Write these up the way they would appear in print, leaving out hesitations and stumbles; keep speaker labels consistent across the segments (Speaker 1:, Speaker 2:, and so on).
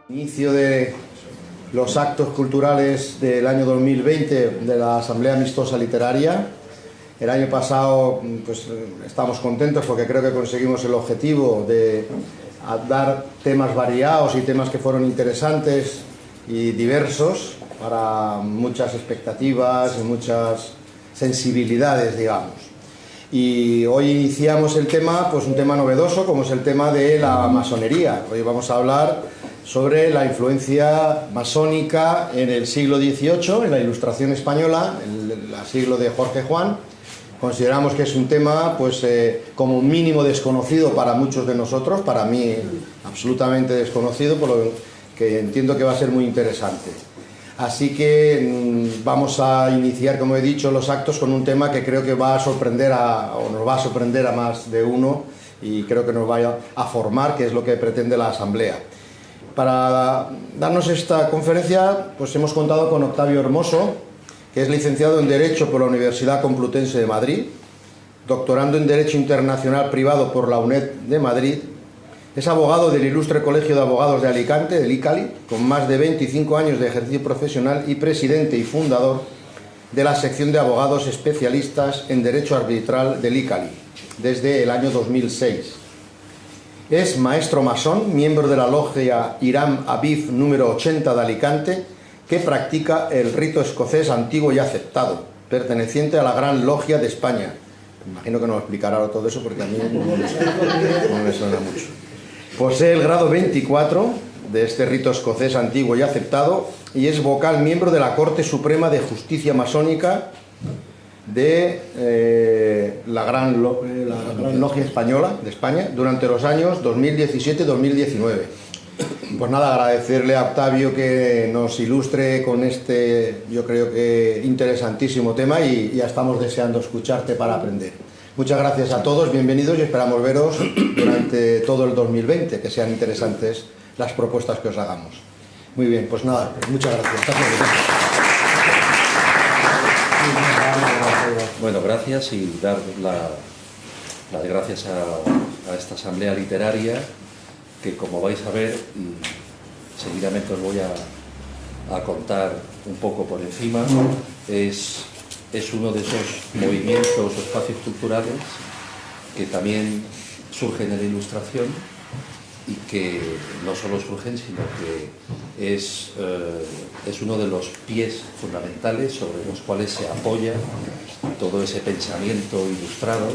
Speaker 1: Inicio de los actos culturales del año 2020 de la Asamblea Amistosa Literaria. El año pasado pues, estamos contentos porque creo que conseguimos el objetivo de dar temas variados y temas que fueron interesantes y diversos para muchas expectativas y muchas sensibilidades, digamos. Y hoy iniciamos el tema, pues un tema novedoso, como es el tema de la masonería. Hoy vamos a hablar sobre la influencia masónica en el siglo XVIII, en la Ilustración española, el siglo de Jorge Juan. Consideramos que es un tema, pues, como mínimo desconocido para muchos de nosotros, para mí absolutamente desconocido, por lo que entiendo que va a ser muy interesante. Así que vamos a iniciar, como he dicho, los actos con un tema que creo que va a sorprender o nos va a sorprender a más de uno y creo que nos va a formar, que es lo que pretende la Asamblea. Para darnos esta conferencia, pues hemos contado con Octavio Hermoso, que es licenciado en Derecho por la Universidad Complutense de Madrid, doctorando en Derecho Internacional Privado por la UNED de Madrid. Es abogado del Ilustre Colegio de Abogados de Alicante, del ICALI, con más de 25 años de ejercicio profesional y presidente y fundador de la sección de abogados especialistas en Derecho Arbitral del ICALI, desde el año 2006. Es maestro masón, miembro de la logia Hiram Aviv número 80 de Alicante, que practica el rito escocés antiguo y aceptado, perteneciente a la Gran Logia de España. Imagino que nos explicará todo eso porque a mí no me suena mucho. Posee el grado 24 de este rito escocés antiguo y aceptado y es vocal miembro de la Corte Suprema de Justicia Masónica de la Gran Logia Española de España durante los años 2017-2019. Pues nada, agradecerle a Octavio que nos ilustre con este, yo creo que interesantísimo tema y ya estamos deseando escucharte para aprender. Muchas gracias a todos, bienvenidos y esperamos veros durante todo el 2020, que sean interesantes las propuestas que os hagamos. Muy bien, pues nada, muchas gracias.
Speaker 2: Bueno, gracias y dar las gracias a esta asamblea literaria que, como vais a ver, y seguidamente os voy a contar un poco por encima, es uno de esos movimientos o espacios culturales que también surgen en la Ilustración y que no solo surgen, sino que es uno de los pies fundamentales sobre los cuales se apoya todo ese pensamiento ilustrado,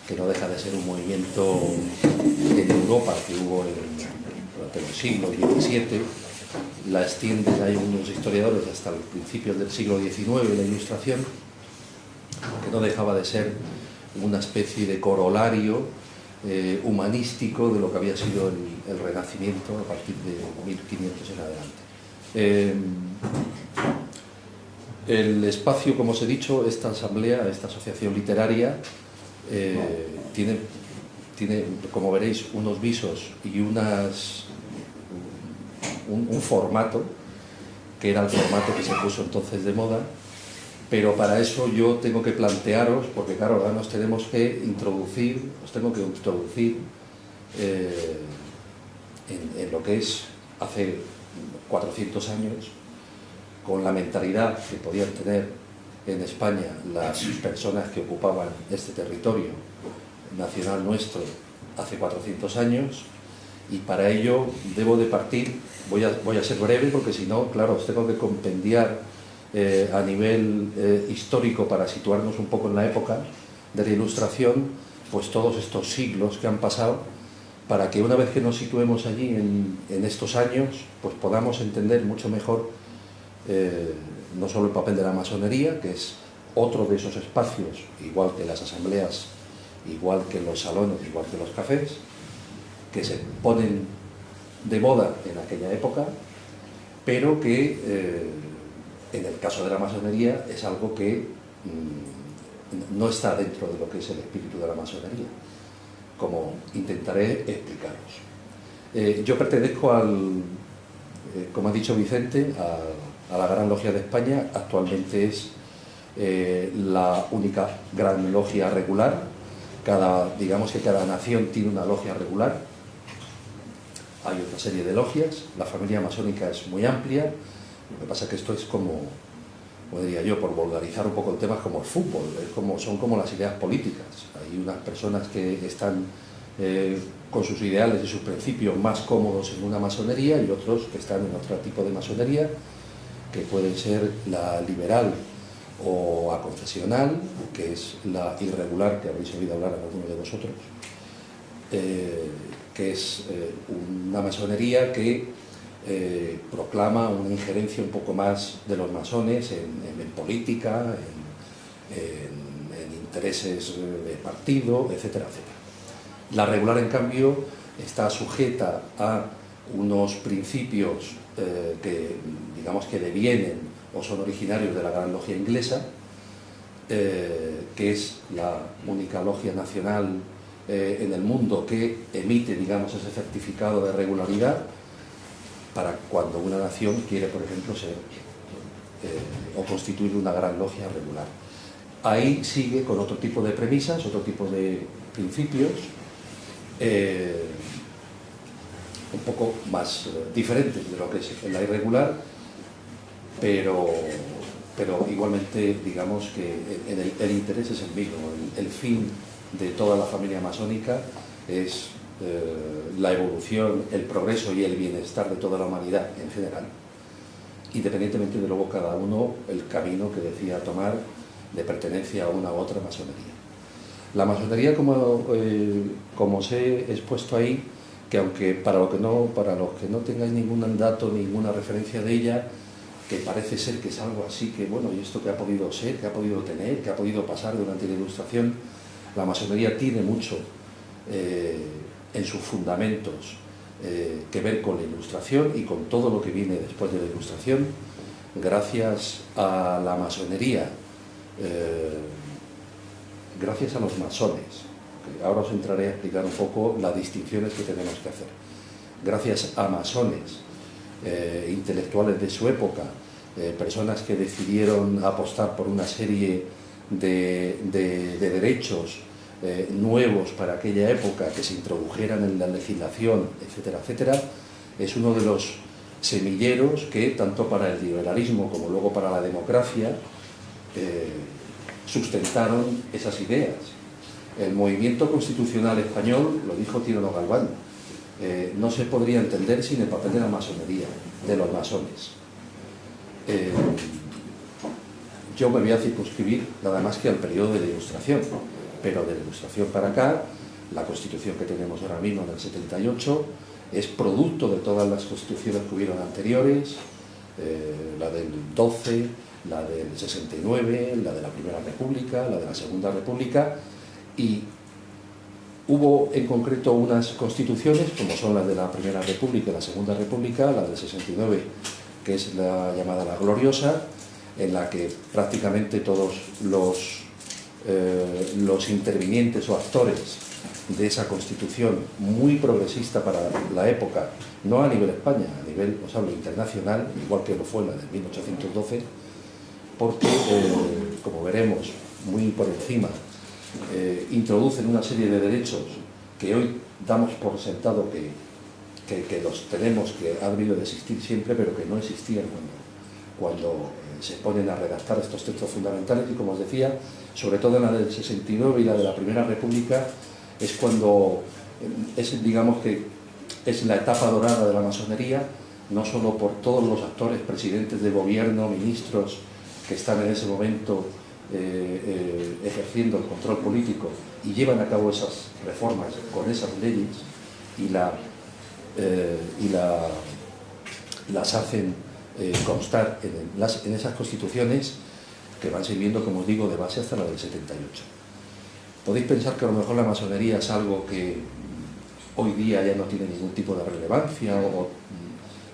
Speaker 2: que no deja de ser un movimiento en Europa que hubo durante los siglos XVII, la extienden, hay unos historiadores, hasta el principio del siglo XIX, la Ilustración, que no dejaba de ser una especie de corolario humanístico de lo que había sido el Renacimiento a partir de 1500 en adelante. El espacio, como os he dicho, esta asamblea, esta asociación literaria, tiene, como veréis, unos visos y un formato, que era el formato que se puso entonces de moda, pero para eso yo tengo que plantearos, porque claro, ahora os tengo que introducir en lo que es hace 400 años, con la mentalidad que podían tener en España las personas que ocupaban este territorio nacional nuestro hace 400 años, y para ello debo de partir, voy a ser breve porque si no, claro, os tengo que compendiar a nivel histórico para situarnos un poco en la época de la Ilustración, pues todos estos siglos que han pasado, para que una vez que nos situemos allí en estos años, pues podamos entender mucho mejor no solo el papel de la masonería, que es otro de esos espacios, igual que las asambleas, igual que los salones, igual que los cafés, que se ponen de moda en aquella época, pero que en el caso de la masonería es algo que no está dentro de lo que es el espíritu de la masonería, como intentaré explicaros. Yo pertenezco como ha dicho Vicente, a la Gran Logia de España. Actualmente es la única gran logia regular. Digamos que cada nación tiene una logia regular. hay otra serie de logias, la familia masónica es muy amplia, lo que pasa es que esto es como diría yo, por vulgarizar un poco el tema, es como el fútbol, son como las ideas políticas. Hay unas personas que están con sus ideales y sus principios más cómodos en una masonería y otros que están en otro tipo de masonería, que pueden ser la liberal o aconfesional, que es la irregular, que habréis oído hablar a alguno de vosotros, que es una masonería que proclama una injerencia un poco más de los masones en política, en intereses de partido, etcétera, etcétera. La regular, en cambio, está sujeta a unos principios que, digamos, que devienen o son originarios de la Gran Logia Inglesa, que es la única logia nacional en el mundo que emite, digamos, ese certificado de regularidad para cuando una nación quiere, por ejemplo, ser o constituir una gran logia regular. Ahí sigue con otro tipo de premisas, otro tipo de principios, un poco más diferentes de lo que es la irregular, pero igualmente, digamos que el interés es el mismo. El fin de toda la familia masónica es la evolución, el progreso y el bienestar de toda la humanidad en general, independientemente de luego cada uno el camino que decida tomar de pertenencia a una u otra masonería. La masonería, como os he expuesto ahí, que aunque para los que no tengáis ningún dato, ninguna referencia de ella, que parece ser que es algo así, que bueno, y esto que ha podido ser, que ha podido tener, que ha podido pasar durante la Ilustración, la masonería tiene mucho en sus fundamentos que ver con la Ilustración y con todo lo que viene después de la Ilustración. Gracias a la masonería, gracias a los masones, que ahora os entraré a explicar un poco las distinciones que tenemos que hacer. Gracias a masones, intelectuales de su época, personas que decidieron apostar por una serie de derechos nuevos para aquella época, que se introdujeran en la legislación, etcétera, etcétera, es uno de los semilleros que, tanto para el liberalismo como luego para la democracia, sustentaron esas ideas. El movimiento constitucional español, lo dijo Tirano Galván, no se podría entender sin el papel de la masonería, de los masones. Yo me voy a circunscribir nada más que al periodo de la Ilustración, pero de la Ilustración para acá, la Constitución que tenemos ahora mismo en el 78 es producto de todas las constituciones que hubieron anteriores, la del 12, la del 69, la de la Primera República, la de la Segunda República, y hubo en concreto unas constituciones, como son las de la Primera República y la Segunda República, la del 69, que es la llamada la Gloriosa, en la que prácticamente todos los intervinientes o actores de esa Constitución, muy progresista para la época, no a nivel España, a nivel, os hablo, internacional, igual que lo fue la de 1812, porque, como veremos muy por encima, introducen una serie de derechos que hoy damos por sentado que los tenemos, que han debido de existir siempre, pero que no existían cuando se ponen a redactar estos textos fundamentales. Y como os decía, sobre todo en la del 69 y la de la Primera República, es cuando digamos que es la etapa dorada de la masonería, no solo por todos los actores, presidentes de gobierno, ministros que están en ese momento ejerciendo el control político y llevan a cabo esas reformas con esas leyes y las hacen constar en esas constituciones, que van sirviendo, como os digo, de base hasta la del 78. Podéis pensar que a lo mejor la masonería es algo que hoy día ya no tiene ningún tipo de relevancia o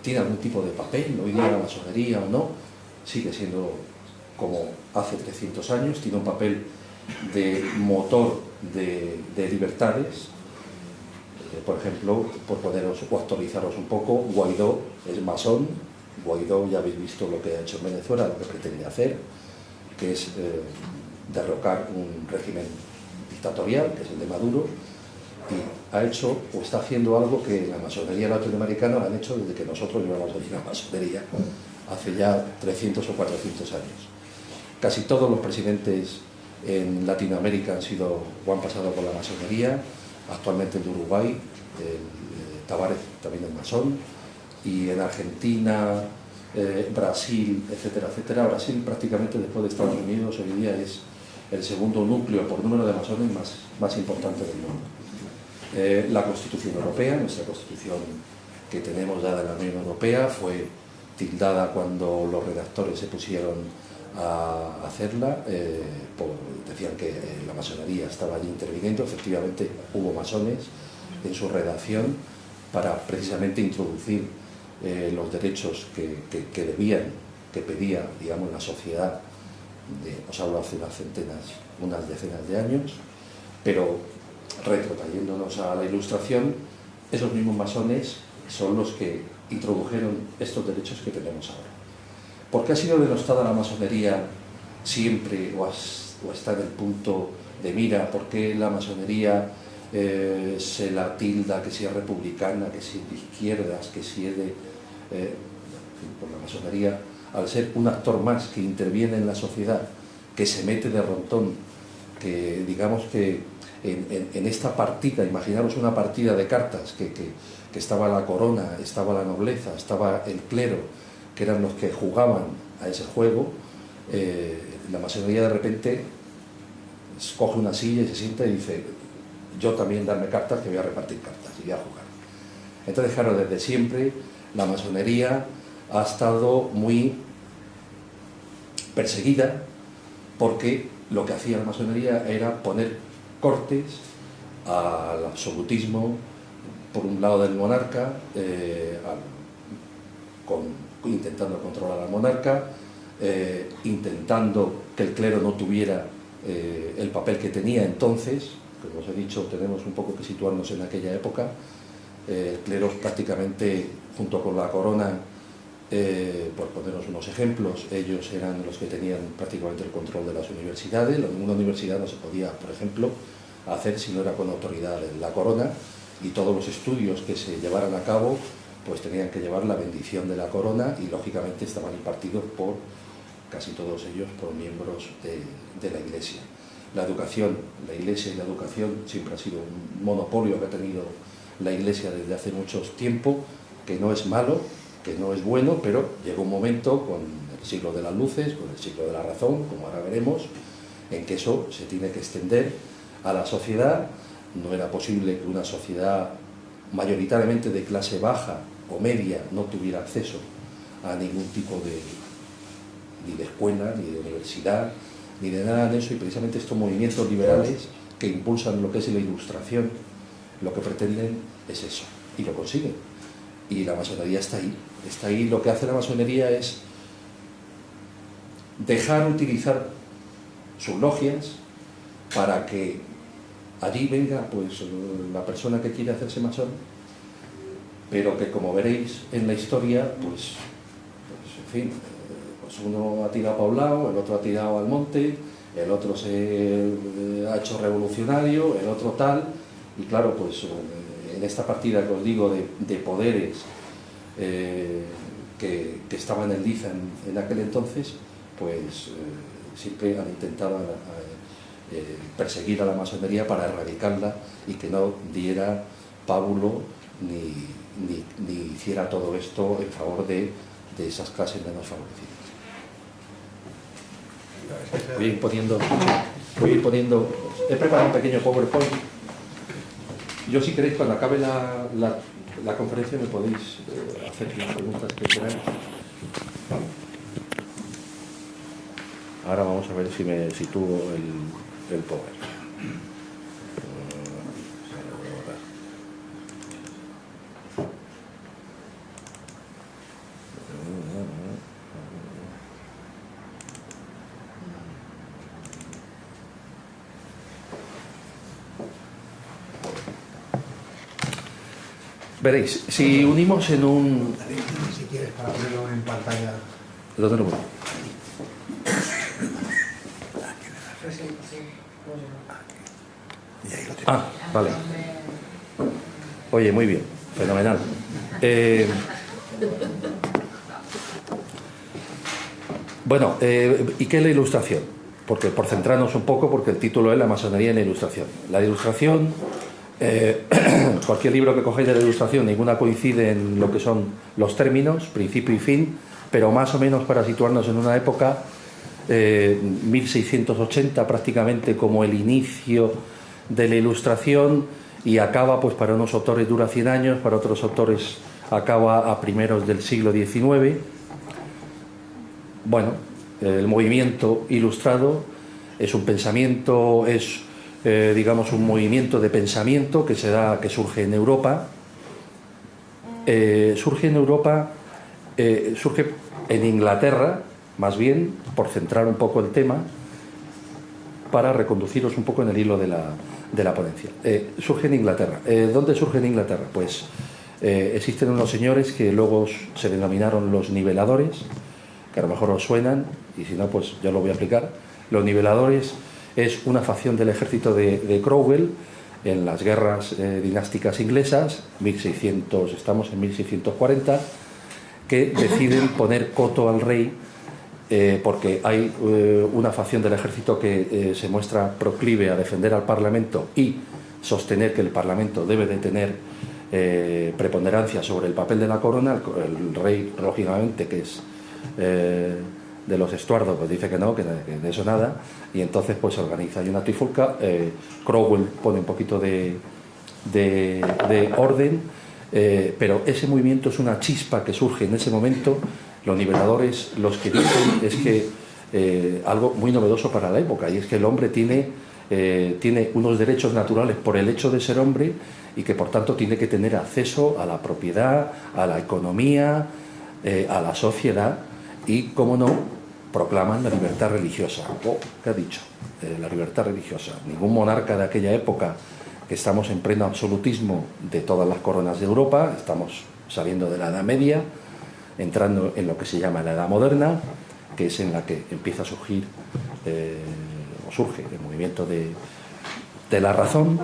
Speaker 2: tiene algún tipo de papel. Hoy día la masonería o no sigue siendo como hace 300 años, tiene un papel de motor de libertades. Por ejemplo, por poneros o actualizaros un poco, Guaidó es masón. Guaidó, ya habéis visto lo que ha hecho en Venezuela, lo que pretende hacer, que es derrocar un régimen dictatorial, que es el de Maduro, y ha hecho o está haciendo algo que la masonería latinoamericana han hecho desde que nosotros llevamos allí la masonería, hace ya 300 o 400 años. Casi todos los presidentes en Latinoamérica han sido o han pasado por la masonería, actualmente en Uruguay, Tavares también es masón, y en Argentina, Brasil, etcétera, etcétera. Brasil prácticamente después de Estados Unidos hoy día es el segundo núcleo por número de masones más importante del mundo. La Constitución Europea, nuestra Constitución que tenemos dada en la Unión Europea, fue tildada cuando los redactores se pusieron a hacerla, decían que la masonería estaba allí interviniendo. Efectivamente hubo masones en su redacción para precisamente introducir los derechos que pedía, digamos, la sociedad, os hablo hace unas decenas de años, pero retrotrayéndonos a la Ilustración, esos mismos masones son los que introdujeron estos derechos que tenemos ahora. ¿Por qué ha sido denostada la masonería siempre o está en el punto de mira? ¿Por qué la masonería se la tilda que si es republicana, que si es de izquierdas, que si es de... por la masonería, al ser un actor más que interviene en la sociedad, que se mete de rontón, que digamos que en esta partida, imaginaros una partida de cartas, que estaba la corona, estaba la nobleza, estaba el clero, que eran los que jugaban a ese juego, la masonería de repente coge una silla y se sienta y dice: yo también darme cartas, que voy a repartir cartas y voy a jugar. Entonces, claro, desde siempre la masonería ha estado muy perseguida, porque lo que hacía la masonería era poner cortes al absolutismo, por un lado del monarca, intentando controlar al monarca, intentando que el clero no tuviera el papel que tenía entonces. Como os he dicho, tenemos un poco que situarnos en aquella época. El clero prácticamente, junto con la corona, por ponernos unos ejemplos, ellos eran los que tenían prácticamente el control de las universidades. Una universidad no se podía, por ejemplo, hacer si no era con autoridad de la corona, y todos los estudios que se llevaran a cabo pues tenían que llevar la bendición de la corona, y lógicamente estaban impartidos por casi todos ellos por miembros de la Iglesia. La educación, la Iglesia y la educación siempre ha sido un monopolio que ha tenido la Iglesia desde hace mucho tiempo, que no es malo, que no es bueno, pero llegó un momento con el siglo de las luces, con el siglo de la razón, como ahora veremos, en que eso se tiene que extender a la sociedad. No era posible que una sociedad mayoritariamente de clase baja o media no tuviera acceso a ningún tipo ni de escuela, ni de universidad, ni de nada de eso, y precisamente estos movimientos liberales que impulsan lo que es la Ilustración, lo que pretenden es eso, y lo consiguen. Y la masonería está ahí. Está ahí. Lo que hace la masonería es dejar utilizar sus logias para que allí venga pues la persona que quiere hacerse masón, pero que, como veréis en la historia, pues en fin, pues uno ha tirado para un lado, el otro ha tirado al monte, el otro se ha hecho revolucionario, el otro tal, y claro, pues en esta partida que os digo de poderes que estaban en liza en aquel entonces, pues siempre han intentado perseguir a la masonería para erradicarla y que no diera pábulo ni hiciera todo esto en favor de esas clases menos favorecidas. Voy a ir poniendo, he preparado un pequeño PowerPoint. Yo, si queréis, cuando acabe la conferencia me podéis hacer las preguntas que queráis. Ahora vamos a ver si me sitúo el Power. Veréis, si unimos en un...
Speaker 3: Si quieres, para ponerlo en pantalla.
Speaker 2: ¿Dónde lo pongo? Ah, vale. Oye, muy bien, fenomenal. Bueno, ¿y qué es la ilustración? Porque por centrarnos un poco, porque el título es La masonería en la ilustración. La ilustración, cualquier libro que cogéis de la ilustración, ninguna coincide en lo que son los términos, principio y fin, pero más o menos para situarnos en una época, 1680 prácticamente como el inicio de la ilustración, y acaba, pues para unos autores dura 100 años, para otros autores acaba a primeros del siglo XIX. Bueno, el movimiento ilustrado es un pensamiento, es digamos un movimiento de pensamiento que surge en Europa. Surge en Inglaterra, más bien, por centrar un poco el tema, para reconduciros un poco en el hilo de la ponencia. Surge en Inglaterra. ¿Dónde surge en Inglaterra? Pues existen unos señores que luego se denominaron los niveladores, que a lo mejor os suenan, y si no, pues yo lo voy a explicar. Los niveladores es una facción del ejército de Cromwell en las guerras dinásticas inglesas, estamos en 1640, que deciden poner coto al rey porque hay una facción del ejército que se muestra proclive a defender al Parlamento y sostener que el Parlamento debe de tener preponderancia sobre el papel de la corona. El rey, lógicamente, que es de los Estuardo, pues dice que no, que de eso nada, y entonces pues se organiza. Hay una trifulca, Cromwell pone un poquito de orden, pero ese movimiento es una chispa que surge en ese momento. Los niveladores los que dicen es que algo muy novedoso para la época, y es que el hombre tiene unos derechos naturales por el hecho de ser hombre, y que por tanto tiene que tener acceso a la propiedad, a la economía, a la sociedad, y, cómo no, proclaman la libertad religiosa. ¿Qué ha dicho? La libertad religiosa. Ningún monarca de aquella época, que estamos en pleno absolutismo de todas las coronas de Europa, estamos saliendo de la Edad Media, entrando en lo que se llama la Edad Moderna, que es en la que empieza a surgir, o surge el movimiento de la razón.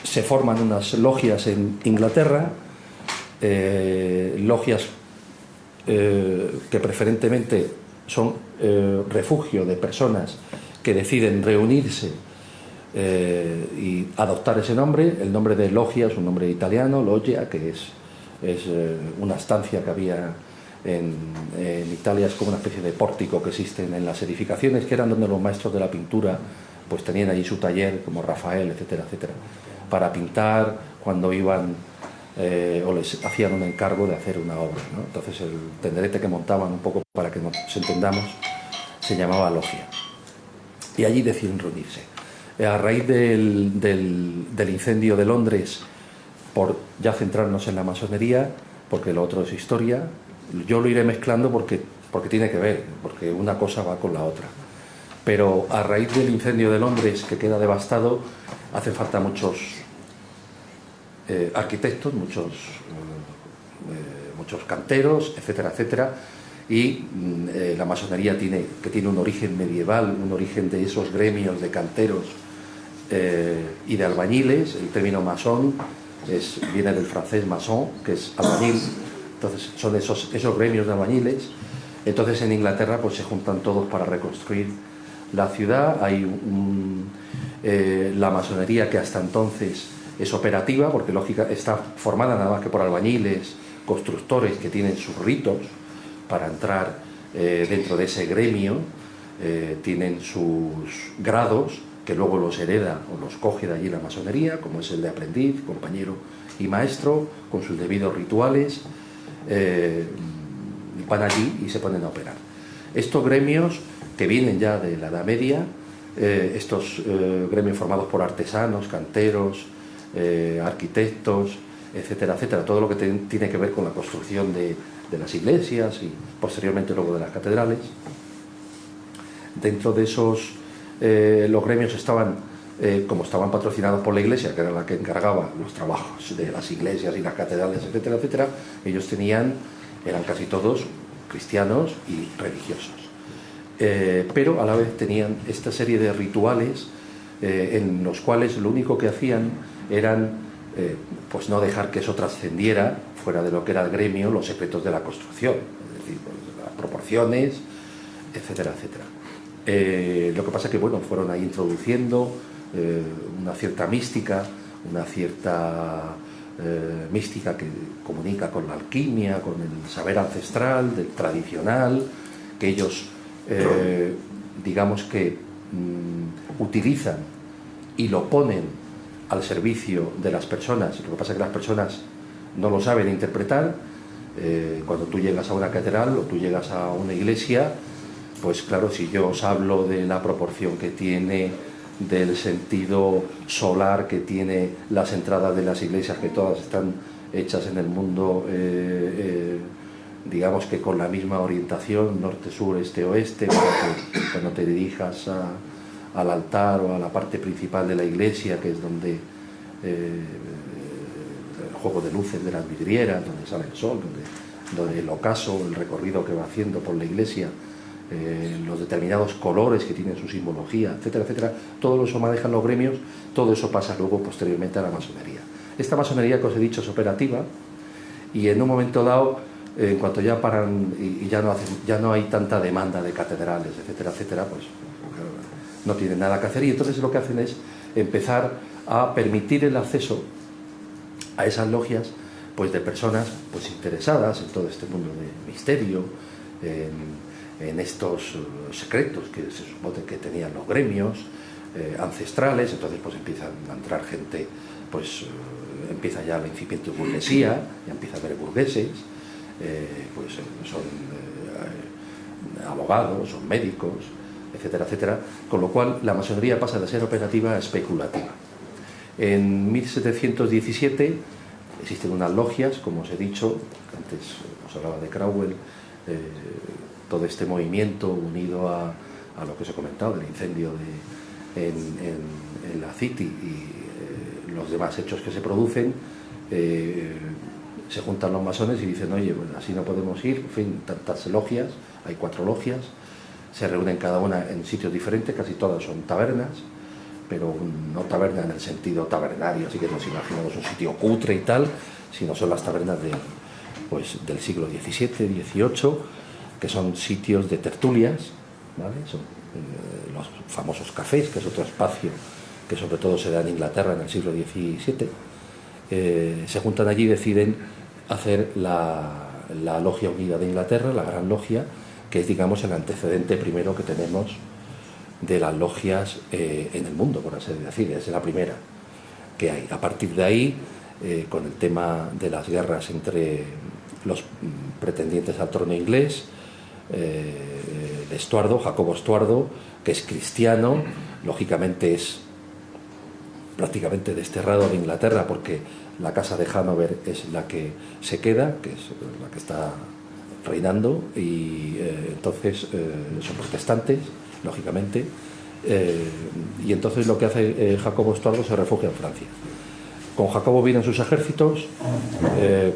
Speaker 2: Se forman unas logias en Inglaterra, logias que preferentemente son refugio de personas que deciden reunirse y adoptar ese nombre. El nombre de logia es un nombre italiano, loggia, que es una estancia que había en Italia, es como una especie de pórtico que existen en las edificaciones, que eran donde los maestros de la pintura pues tenían allí su taller, como Rafael, etcétera, etcétera, para pintar cuando iban o les hacían un encargo de hacer una obra, ¿no? Entonces el tenderete que montaban, un poco para que nos entendamos, se llamaba logia, y allí deciden reunirse. A raíz del incendio de Londres, por ya centrarnos en la masonería, porque lo otro es historia, yo lo iré mezclando porque tiene que ver, porque una cosa va con la otra. Pero a raíz del incendio de Londres, que queda devastado, hacen falta muchos arquitectos, muchos canteros, etcétera, etcétera, y la masonería tiene un origen medieval, un origen de esos gremios de canteros y de albañiles. El término masón viene del francés maçon, que es albañil. Entonces son esos gremios de albañiles. Entonces en Inglaterra pues se juntan todos para reconstruir la ciudad. Hay la masonería, que hasta entonces es operativa, porque lógica está formada nada más que por albañiles, constructores que tienen sus ritos para entrar dentro de ese gremio, tienen sus grados que luego los hereda o los coge de allí la masonería, como es el de aprendiz, compañero y maestro, con sus debidos rituales. Van allí y se ponen a operar. Estos gremios, que vienen ya de la Edad Media, estos gremios formados por artesanos, canteros, arquitectos, etcétera, etcétera, todo lo que tiene que ver con la construcción de las iglesias y posteriormente luego de las catedrales. Dentro de esos, los gremios estaban, como estaban patrocinados por la Iglesia, que era la que encargaba los trabajos de las iglesias y las catedrales, etcétera, etcétera, ellos eran casi todos cristianos y religiosos, pero a la vez tenían esta serie de rituales en los cuales lo único que hacían eran pues no dejar que eso trascendiera fuera de lo que era el gremio, los secretos de la construcción, es decir, pues, las proporciones, etcétera, etcétera. Lo que pasa es que bueno, fueron ahí introduciendo una cierta mística, una cierta mística que comunica con la alquimia, con el saber ancestral, del tradicional, que ellos digamos que utilizan y lo ponen al servicio de las personas. Lo que pasa es que las personas no lo saben interpretar. Cuando tú llegas a una catedral o tú llegas a una iglesia, pues claro, si yo os hablo de la proporción que tiene, del sentido solar que tiene las entradas de las iglesias, que todas están hechas en el mundo, digamos que con la misma orientación, norte, sur, este, oeste, para que cuando te dirijas al altar o a la parte principal de la iglesia, que es donde el juego de luces de las vidrieras, donde sale el sol, donde el ocaso, el recorrido que va haciendo por la iglesia, los determinados colores que tienen su simbología, etcétera, etcétera, todo eso manejan los gremios, todo eso pasa luego posteriormente a la masonería. Esta masonería que os he dicho es operativa y en un momento dado, en cuanto ya paran y ya no hay tanta demanda de catedrales, etcétera, etcétera, pues no tienen nada que hacer, y entonces lo que hacen es empezar a permitir el acceso a esas logias pues de personas pues interesadas en todo este mundo de misterio, en estos secretos que se supone que tenían los gremios ancestrales. Entonces pues empiezan a entrar gente, pues empieza ya la incipiente burguesía, ya empieza a haber burgueses, pues son abogados, son médicos, etcétera, etcétera, con lo cual la masonería pasa de ser operativa a especulativa. En 1717 existen unas logias, como os he dicho, antes os hablaba de Cromwell, todo este movimiento unido a lo que os he comentado, del incendio en la City y los demás hechos que se producen, se juntan los masones y dicen, oye, bueno, así no podemos ir, en fin, tantas logias, hay 4 logias, se reúnen cada una en sitios diferentes, casi todas son tabernas, pero no taberna en el sentido tabernario, así que nos imaginamos un sitio cutre y tal, sino son las tabernas del siglo XVII, XVIII, que son sitios de tertulias, ¿vale? Son los famosos cafés, que es otro espacio que sobre todo se da en Inglaterra en el siglo XVII. Se juntan allí y deciden hacer la Logia Unida de Inglaterra, la Gran Logia, que es, digamos, el antecedente primero que tenemos de las logias en el mundo, por así decir, es la primera que hay. A partir de ahí, con el tema de las guerras entre los pretendientes al trono inglés, Estuardo, Jacobo Estuardo, que es cristiano, lógicamente es prácticamente desterrado de Inglaterra porque la casa de Hanover es la que se queda, que es la que está reinando, y entonces son protestantes, lógicamente, y entonces lo que hace Jacobo Estuardo, se refugia en Francia. Con Jacobo vienen sus ejércitos,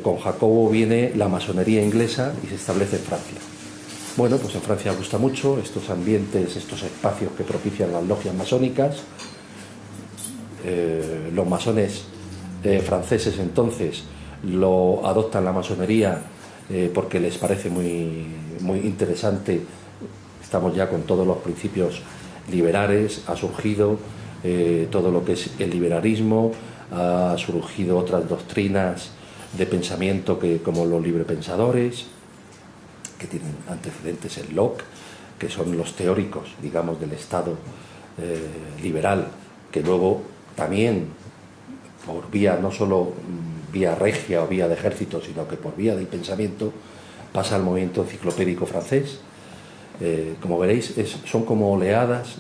Speaker 2: con Jacobo viene la masonería inglesa y se establece en Francia. Bueno, pues en Francia gusta mucho estos ambientes, estos espacios que propician las logias masónicas. Los masones franceses entonces lo adoptan la masonería porque les parece muy, muy interesante. Estamos ya con todos los principios liberales, ha surgido todo lo que es el liberalismo, ha surgido otras doctrinas de pensamiento como los librepensadores, que tienen antecedentes en Locke, que son los teóricos, digamos, del Estado liberal, que luego también por vía, no solo vía regia o vía de ejército, sino que por vía del pensamiento pasa al movimiento enciclopédico francés. Como veréis, son como oleadas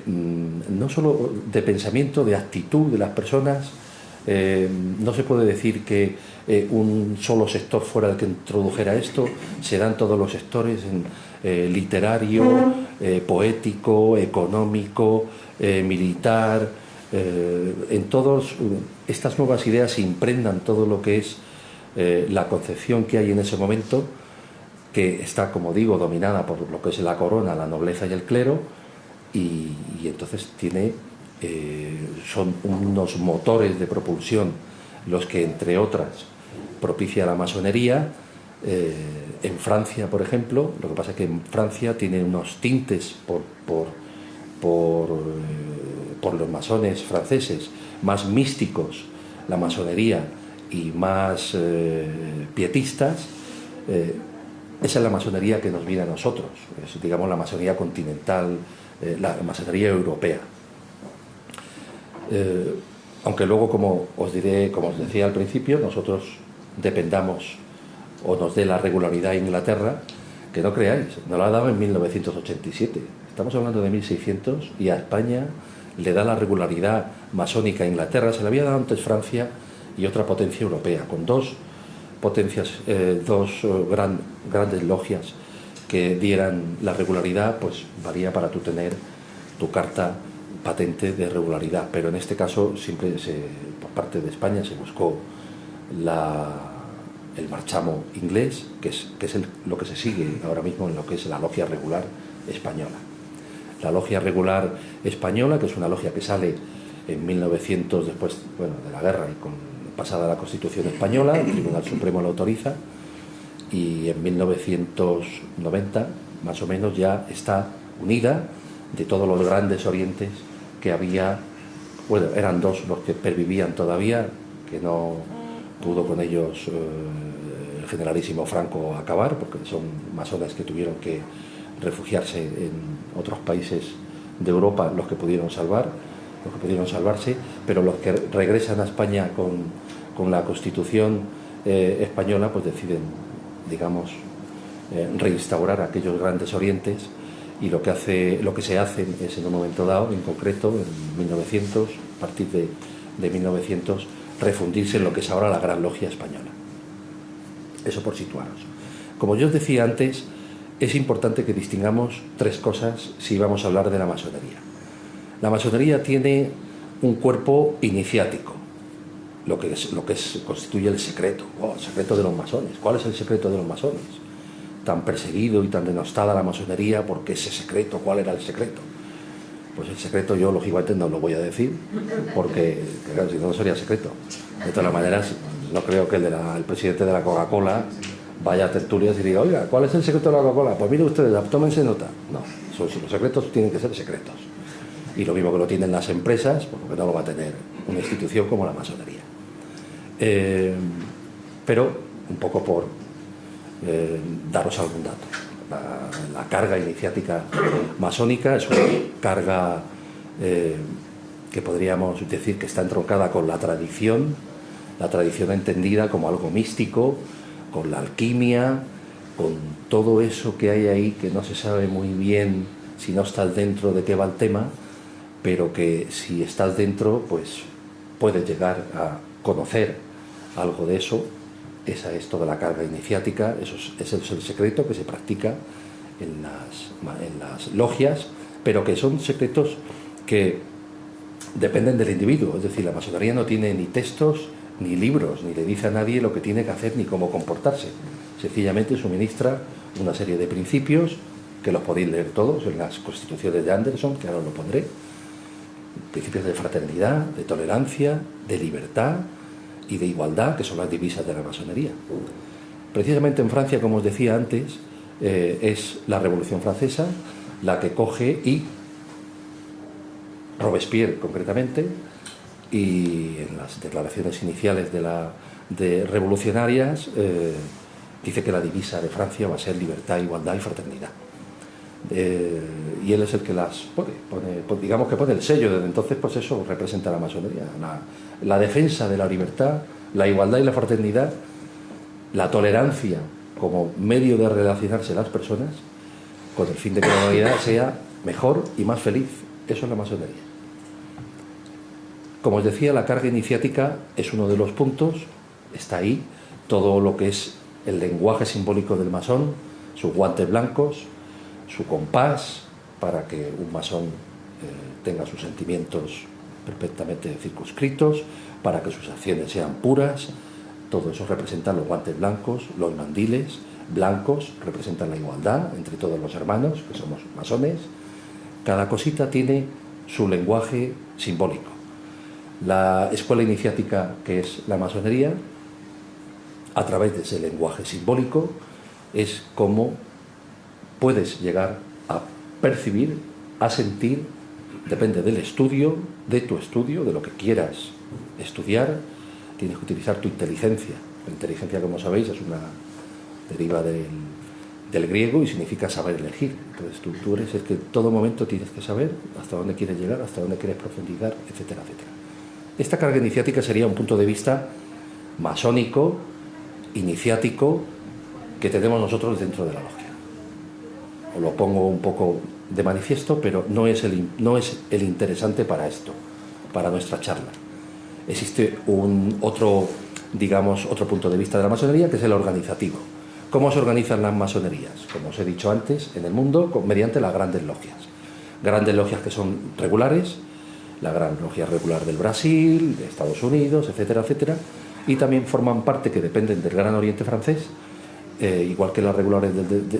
Speaker 2: no solo de pensamiento, de actitud de las personas. No se puede decir que un solo sector fuera el que introdujera esto, se dan todos los sectores, literario, poético, económico, militar, en todas estas nuevas ideas se impregnan todo lo que es la concepción que hay en ese momento, que está, como digo, dominada por lo que es la corona, la nobleza y el clero, y entonces son unos motores de propulsión los que, entre otras, propicia la masonería. En Francia, por ejemplo, lo que pasa es que en Francia tiene unos tintes por los masones franceses más místicos, la masonería, y más pietistas. Esa es la masonería que nos viene a nosotros, es, digamos, la masonería continental, la masonería europea. Aunque luego, como os decía al principio, nosotros dependamos o nos dé la regularidad a Inglaterra, que no creáis, nos la ha dado en 1987. Estamos hablando de 1600 y a España le da la regularidad masónica a Inglaterra. Se le había dado antes Francia y otra potencia europea, con dos potencias, grandes logias que dieran la regularidad. Pues valía para tú tener tu carta patente de regularidad, pero en este caso siempre por parte de España se buscó el marchamo inglés, que es lo que se sigue ahora mismo en lo que es la logia regular española. La logia regular española, que es una logia que sale en 1900, después de la guerra y pasada la Constitución española, el Tribunal Supremo la autoriza, y en 1990 más o menos ya está unida de todos los grandes orientes que había. Bueno, eran dos los que pervivían todavía, que no pudo con ellos el generalísimo Franco acabar, porque son masones que tuvieron que refugiarse en otros países de Europa, los que pudieron salvarse, pero los que regresan a España con la Constitución española, pues deciden, digamos, reinstaurar aquellos grandes orientes, y lo que se hace es, en un momento dado, en concreto en 1900, a partir de 1900, refundirse en lo que es ahora la Gran Logia Española. Eso por situaros. Como yo os decía antes, es importante que distingamos tres cosas si vamos a hablar de la masonería. La masonería tiene un cuerpo iniciático, lo que constituye el secreto. El secreto de los masones. ¿Cuál es el secreto de los masones? Tan perseguido y tan denostada la masonería, porque ese secreto, ¿cuál era el secreto? Pues el secreto yo, lógicamente, no lo voy a decir, porque claro, si no sería secreto. De todas maneras, no creo que el presidente de la Coca-Cola vaya a tertulias y diga: oiga, ¿cuál es el secreto de la Coca-Cola? Pues mire ustedes, tómense nota. No, los secretos tienen que ser secretos. Y lo mismo que lo tienen las empresas, porque no lo va a tener una institución como la masonería. Pero, un poco por daros algún dato. La carga iniciática masónica es una carga que podríamos decir que está entroncada con la tradición entendida como algo místico, con la alquimia, con todo eso que hay ahí que no se sabe muy bien si no estás dentro de qué va el tema, pero que si estás dentro, pues puedes llegar a conocer algo de eso. Esa es toda la carga iniciática, ese es el secreto que se practica en las logias, pero que son secretos que dependen del individuo. Es decir, la masonería no tiene ni textos ni libros, ni le dice a nadie lo que tiene que hacer ni cómo comportarse. Sencillamente suministra una serie de principios que los podéis leer todos en las constituciones de Anderson, que ahora lo pondré. Principios de fraternidad, de tolerancia, de libertad y de igualdad, que son las divisas de la masonería. Precisamente en Francia, como os decía antes, es la Revolución Francesa la que coge, y Robespierre concretamente, y en las declaraciones iniciales de revolucionarias dice que la divisa de Francia va a ser libertad, igualdad y fraternidad. Y él es el que las pone, digamos que pone el sello. Desde entonces, pues eso representa la masonería, la defensa de la libertad, la igualdad y la fraternidad, la tolerancia como medio de relacionarse las personas, con el fin de que la humanidad sea mejor y más feliz. Eso es la masonería. Como os decía, la carga iniciática es uno de los puntos. Está ahí todo lo que es el lenguaje simbólico del masón, sus guantes blancos, su compás, para que un masón tenga sus sentimientos perfectamente circunscritos, para que sus acciones sean puras. Todo eso representa los guantes blancos, los mandiles blancos, representan la igualdad entre todos los hermanos, que somos masones, Cada cosita tiene su lenguaje simbólico. La escuela iniciática, que es la masonería, a través de ese lenguaje simbólico, es como puedes llegar a percibir, a sentir, depende del estudio, de tu estudio, de lo que quieras estudiar, tienes que utilizar tu inteligencia. La inteligencia, como sabéis, es una deriva del griego y significa saber elegir. Entonces tú eres el que en todo momento tienes que saber hasta dónde quieres llegar, hasta dónde quieres profundizar, etcétera, etcétera. Esta carga iniciática sería un punto de vista masónico, iniciático, que tenemos nosotros dentro de la logia. Os lo pongo un poco de manifiesto, pero no es el interesante para esto, para nuestra charla. Existe otro punto de vista de la masonería, que es el organizativo. ¿Cómo se organizan las masonerías? Como os he dicho antes, en el mundo, mediante las grandes logias. Grandes logias que son regulares, la Gran Logia Regular del Brasil, de Estados Unidos, etcétera, etcétera, y también forman parte, que dependen del Gran Oriente francés, igual que las regulares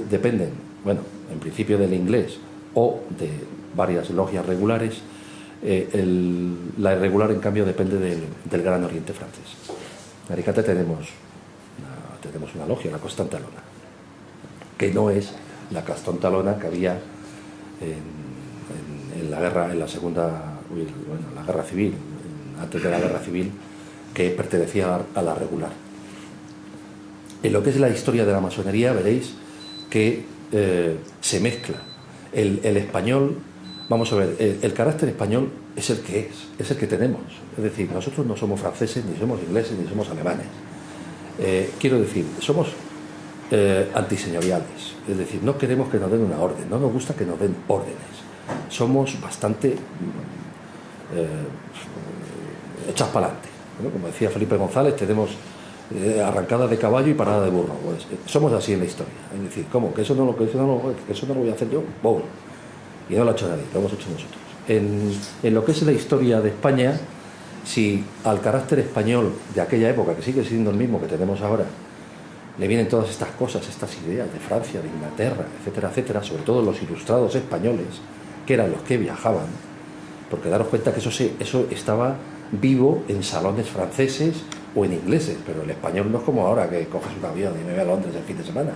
Speaker 2: dependen, bueno, en principio del inglés o de varias logias regulares. La irregular, en cambio, depende del Gran Oriente francés. En Alicante tenemos una logia, la Constantalona, que no es la Constantalona que había en la guerra, en la la guerra civil, antes de la guerra civil, que pertenecía a la regular. En lo que es la historia de la masonería veréis que se mezcla el español. Vamos a ver, el carácter español es el que es el que tenemos. Es decir, nosotros no somos franceses, ni somos ingleses, ni somos alemanes. Quiero decir, somos antiseñoriales. Es decir, no queremos que nos den una orden, no nos gusta que nos den órdenes. Somos bastante echas para adelante, ¿no? Como decía Felipe González, tenemos arrancada de caballo y parada de burro. Pues, somos así en la historia. Es decir, ¿cómo? ¿Que eso no lo voy a hacer yo? ¡Bum! Y no lo ha hecho nadie, lo hemos hecho nosotros. En lo que es la historia de España, si al carácter español de aquella época, que sigue siendo el mismo que tenemos ahora, le vienen todas estas cosas, estas ideas de Francia, de Inglaterra, etcétera, etcétera, sobre todo los ilustrados españoles, que eran los que viajaban, porque daros cuenta que eso estaba vivo en salones franceses o en ingleses, pero el español no es como ahora, que coges un avión y me voy a Londres el fin de semana.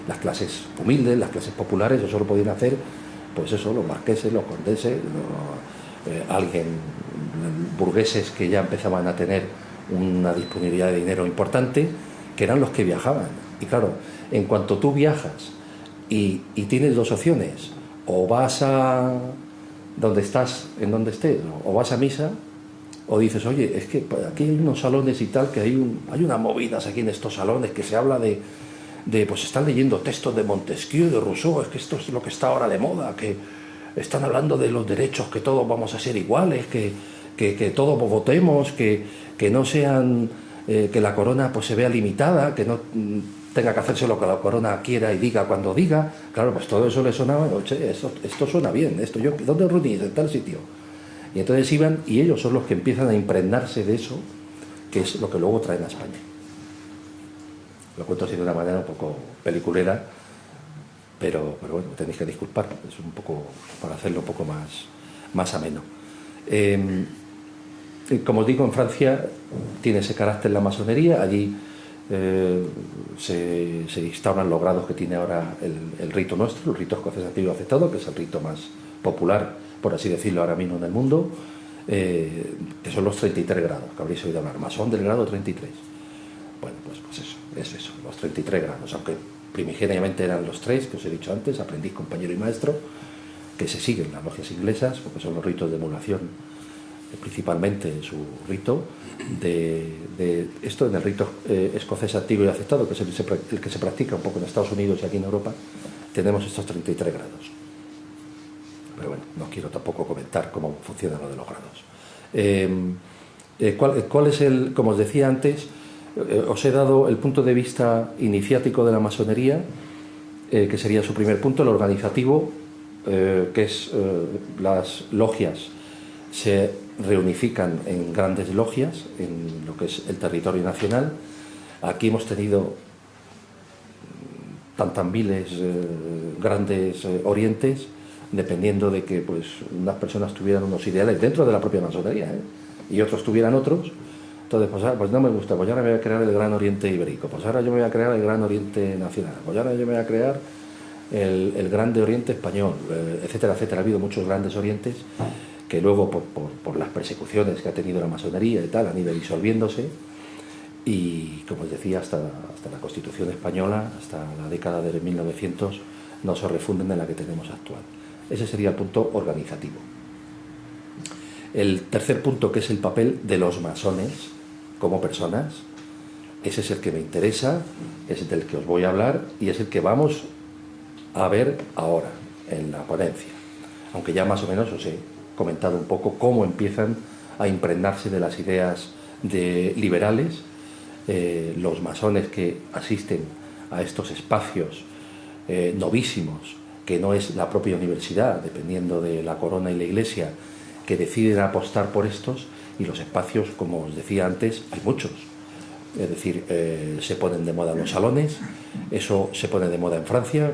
Speaker 2: Las clases humildes, las clases populares, eso lo podían hacer, pues eso, los marqueses, los condeses, burgueses que ya empezaban a tener una disponibilidad de dinero importante, que eran los que viajaban. Y claro, en cuanto tú viajas y tienes dos opciones, o vas a donde estás, en donde estés, o vas a misa, o dices, oye, es que aquí hay unos salones y tal, que hay unas movidas aquí en estos salones que se habla de pues están leyendo textos de Montesquieu, de Rousseau, es que esto es lo que está ahora de moda, que están hablando de los derechos, que todos vamos a ser iguales, que todos votemos, que no sean, que la corona pues se vea limitada, que no tenga que hacerse lo que la corona quiera y diga cuando diga. Claro, pues todo eso le sonaba, oye, esto suena bien, ¿dónde os reunís? En tal sitio. Y entonces iban, y ellos son los que empiezan a impregnarse de eso, que es lo que luego traen a España. Lo cuento así de una manera un poco peliculera, pero bueno, tenéis que disculpar, es un poco para hacerlo un poco más ameno. Como os digo, en Francia tiene ese carácter la masonería. Allí se instauran los grados que tiene ahora el rito nuestro, el rito escocés antiguo aceptado, que es el rito más popular, por así decirlo, ahora mismo en el mundo, que son los 33 grados, que habréis oído hablar, masón del grado 33. Bueno, pues eso, es eso, los 33 grados, aunque primigeniamente eran los 3 que os he dicho antes, aprendiz, compañero y maestro, que se siguen las logias inglesas, porque son los ritos de emulación, principalmente su rito, esto en el rito escocés antiguo y aceptado, que es el que se practica un poco en Estados Unidos y aquí en Europa, tenemos estos 33 grados. Pero bueno, no quiero tampoco comentar cómo funciona lo de los grados. ¿Cuál es como os decía antes, os he dado el punto de vista iniciático de la masonería, que sería su primer punto, el organizativo, que es las logias se reunifican en grandes logias en lo que es el territorio nacional. Aquí hemos tenido tantambiles grandes orientes, dependiendo de que pues unas personas tuvieran unos ideales dentro de la propia masonería, y otros tuvieran otros. Entonces, pues no me gusta, pues ahora me voy a crear el Gran Oriente Ibérico, pues ahora yo me voy a crear el Gran Oriente Nacional, pues ahora yo me voy a crear el Grande Oriente Español, etcétera, etcétera. Ha habido muchos grandes orientes que luego, por las persecuciones que ha tenido la masonería y tal, han ido disolviéndose, y como os decía, hasta la Constitución española, hasta la década de 1900, no se refunden en la que tenemos actual. Ese sería el punto organizativo. El tercer punto, que es el papel de los masones como personas, ese es el que me interesa, es del que os voy a hablar y es el que vamos a ver ahora en la ponencia, aunque ya más o menos os he comentado un poco cómo empiezan a impregnarse de las ideas liberales los masones que asisten a estos espacios novísimos, que no es la propia universidad, dependiendo de la corona y la iglesia, que deciden apostar por estos, y los espacios, como os decía antes, hay muchos. Es decir, se ponen de moda los salones, eso se pone de moda en Francia,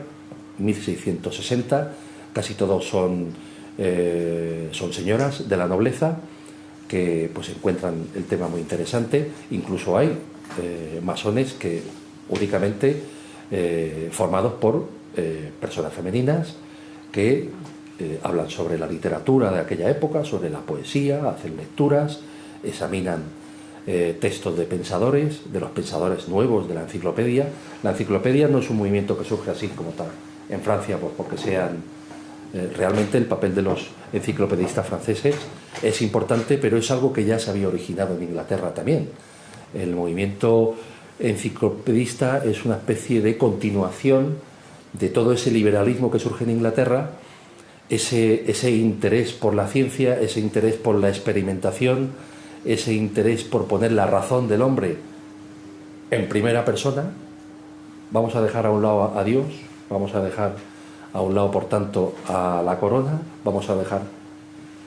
Speaker 2: 1660, casi todos son señoras de la nobleza que pues encuentran el tema muy interesante. Incluso hay masones que únicamente formados por personas femeninas que hablan sobre la literatura de aquella época, sobre la poesía, hacen lecturas, examinan textos de pensadores, de los pensadores nuevos de la enciclopedia. La enciclopedia no es un movimiento que surge así como tal en Francia, pues porque sean realmente el papel de los enciclopedistas franceses es importante, pero es algo que ya se había originado en Inglaterra también. El movimiento enciclopedista es una especie de continuación de todo ese liberalismo que surge en Inglaterra, ese interés por la ciencia, ese interés por la experimentación, ese interés por poner la razón del hombre en primera persona. Vamos a dejar a un lado a Dios, vamos a dejar a un lado, por tanto, a la corona, vamos a dejar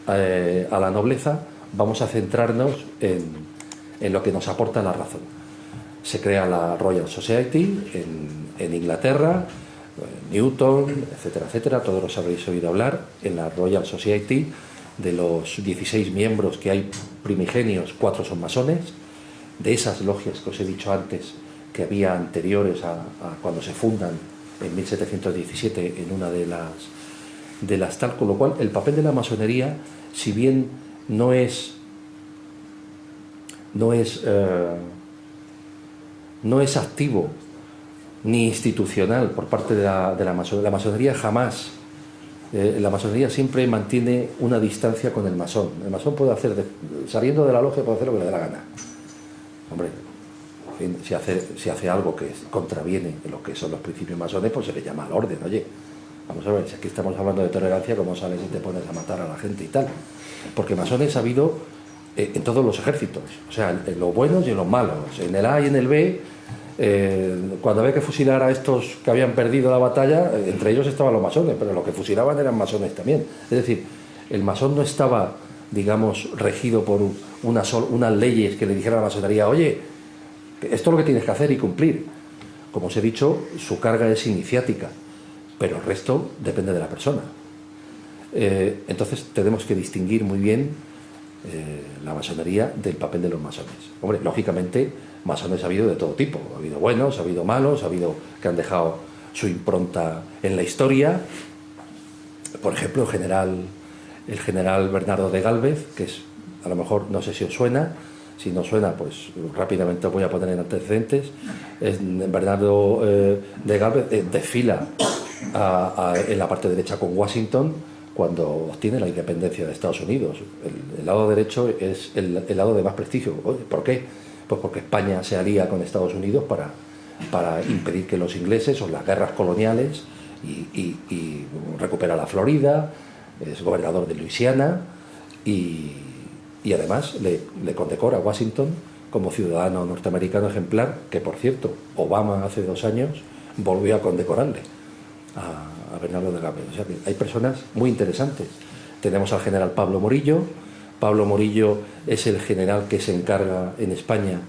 Speaker 2: a la nobleza, vamos a centrarnos en lo que nos aporta la razón. Se crea la Royal Society en Inglaterra, Newton, etcétera, etcétera, todos los habréis oído hablar. En la Royal Society, de los 16 miembros que hay primigenios, 4 son masones. De esas logias que os he dicho antes, que había anteriores a cuando se fundan en 1717 en una de las tal, con lo cual el papel de la masonería, si bien no es activo ni institucional por parte de la masonería jamás. La masonería siempre mantiene una distancia con el masón. El masón puede hacer, saliendo de la logia, puede hacer lo que le dé la gana. Hombre, en fin, si hace algo que contraviene en lo que son los principios masones, pues se le llama al orden. Oye, vamos a ver, si aquí estamos hablando de tolerancia, ¿cómo sales y te pones a matar a la gente y tal? Porque masones ha habido en todos los ejércitos, o sea, en los buenos y en los malos, en el A y en el B. Cuando había que fusilar a estos que habían perdido la batalla, entre ellos estaban los masones, pero los que fusilaban eran masones también. Es decir, el masón no estaba, digamos, regido por unas leyes que le dijeran a la masonería: oye, esto es lo que tienes que hacer y cumplir. Como os he dicho, su carga es iniciática, pero el resto depende de la persona. Entonces tenemos que distinguir muy bien la masonería del papel de los masones. Hombre, lógicamente, masones ha habido de todo tipo. Ha habido buenos, ha habido malos, ha habido que han dejado su impronta en la historia. Por ejemplo, el general Bernardo de Gálvez, que es, a lo mejor, no sé si os suena. Si no suena, pues rápidamente os voy a poner en antecedentes. Bernardo de Gálvez desfila en la parte derecha con Washington cuando obtiene la independencia de Estados Unidos. El lado derecho es el lado de más prestigio. Oye, ¿por qué? Pues porque España se alía con Estados Unidos para impedir que los ingleses, o las guerras coloniales, y recupera la Florida, es gobernador de Luisiana, y además le condecora a Washington como ciudadano norteamericano ejemplar, que, por cierto, Obama hace 2 años volvió a condecorarle a Bernardo de Gálvez. O sea que hay personas muy interesantes. Tenemos al general Pablo Morillo. Pablo Morillo es el general que se encarga en España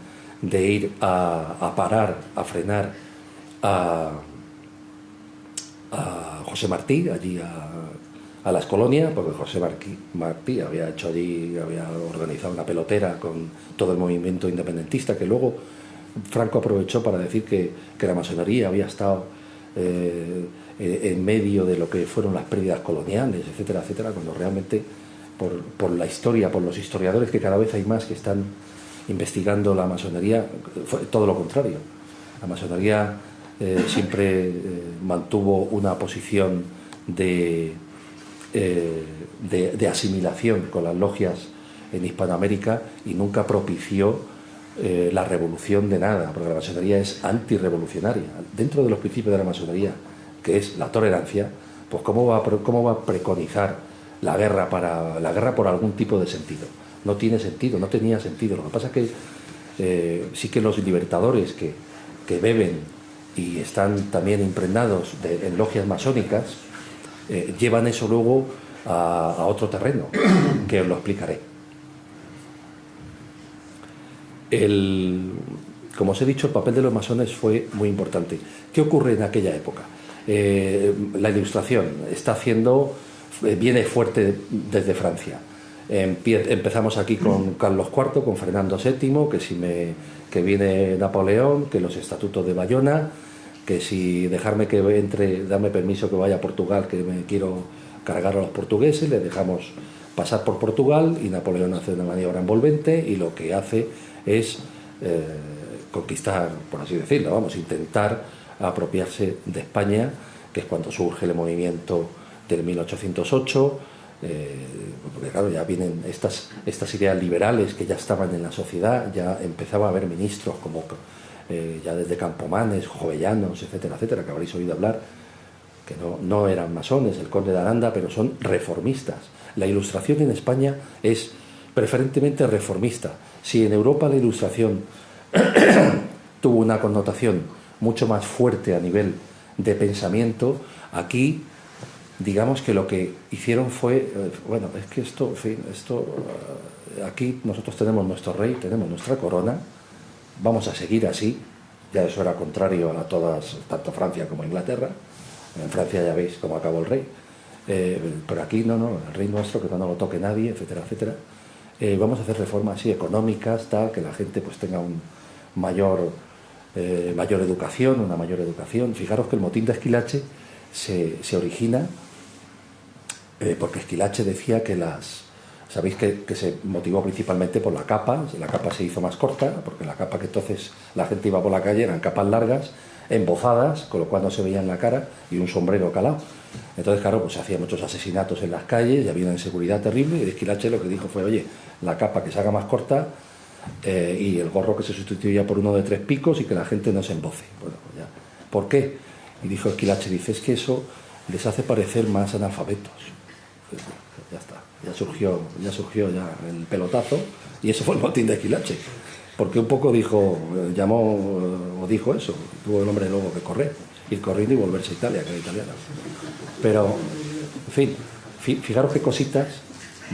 Speaker 2: de ir a parar, a frenar a José Martí, allí a las colonias, porque José Martí había hecho allí, había organizado una pelotera con todo el movimiento independentista, que luego Franco aprovechó para decir que la masonería había estado en medio de lo que fueron las pérdidas coloniales, etcétera, etcétera, cuando realmente por la historia, por los historiadores, que cada vez hay más que están investigando la masonería, fue todo lo contrario. La masonería siempre mantuvo una posición de asimilación con las logias en Hispanoamérica y nunca propició la revolución de nada, porque la masonería es antirrevolucionaria. Dentro de los principios de la masonería, que es la tolerancia, pues ¿cómo va a preconizar la guerra por algún tipo de sentido? No tiene sentido, no tenía sentido. Lo que pasa es que sí que los libertadores que beben y están también impregnados en logias masónicas, llevan eso luego a otro terreno, que os lo explicaré. Como os he dicho, el papel de los masones fue muy importante. ¿Qué ocurre en aquella época? La Ilustración viene fuerte desde Francia. Empezamos aquí con Carlos IV, con Fernando VII, que viene Napoleón, que los estatutos de Bayona, que si dejarme que entre, dame permiso que vaya a Portugal, que me quiero cargar a los portugueses, le dejamos pasar por Portugal y Napoleón hace una maniobra envolvente y lo que hace es conquistar, por así decirlo, intentar apropiarse de España, que es cuando surge el movimiento del 1808, porque claro, ya vienen estas ideas liberales que ya estaban en la sociedad, ya empezaba a haber ministros como ya desde Campomanes, Jovellanos, etcétera, etcétera, que habréis oído hablar, que no eran masones, el conde de Aranda, pero son reformistas. La Ilustración en España es preferentemente reformista. Si en Europa la Ilustración tuvo una connotación mucho más fuerte a nivel de pensamiento, aquí digamos que lo que hicieron fue, bueno, es que esto, en fin, aquí nosotros tenemos nuestro rey, tenemos nuestra corona, vamos a seguir así. Ya eso era contrario a todas, tanto Francia como Inglaterra. En Francia ya veis cómo acabó el rey, pero aquí no, el rey nuestro, que no lo toque nadie, etcétera, etcétera. Vamos a hacer reformas así económicas, tal, que la gente pues tenga un mayor educación, una mayor educación. Fijaros que el motín de Esquilache se origina porque Esquilache decía que sabéis que se motivó principalmente por la capa se hizo más corta, porque la capa que entonces la gente iba por la calle eran capas largas, embozadas, con lo cual no se veía en la cara, y un sombrero calado. Entonces, claro, pues se hacían muchos asesinatos en las calles y había una inseguridad terrible, y Esquilache lo que dijo fue, oye, la capa que se haga más corta y el gorro que se sustituya por uno de 3 picos y que la gente no se emboce. Bueno, ya. ¿Por qué? Y dijo Esquilache, dice, es que eso les hace parecer más analfabetos. Pues ya está, ya surgió el pelotazo, y eso fue el motín de Esquilache. Porque un poco dijo eso, tuvo el hombre luego que correr, ir corriendo y volverse a Italia, que era italiana. Pero, en fin, fijaros qué cositas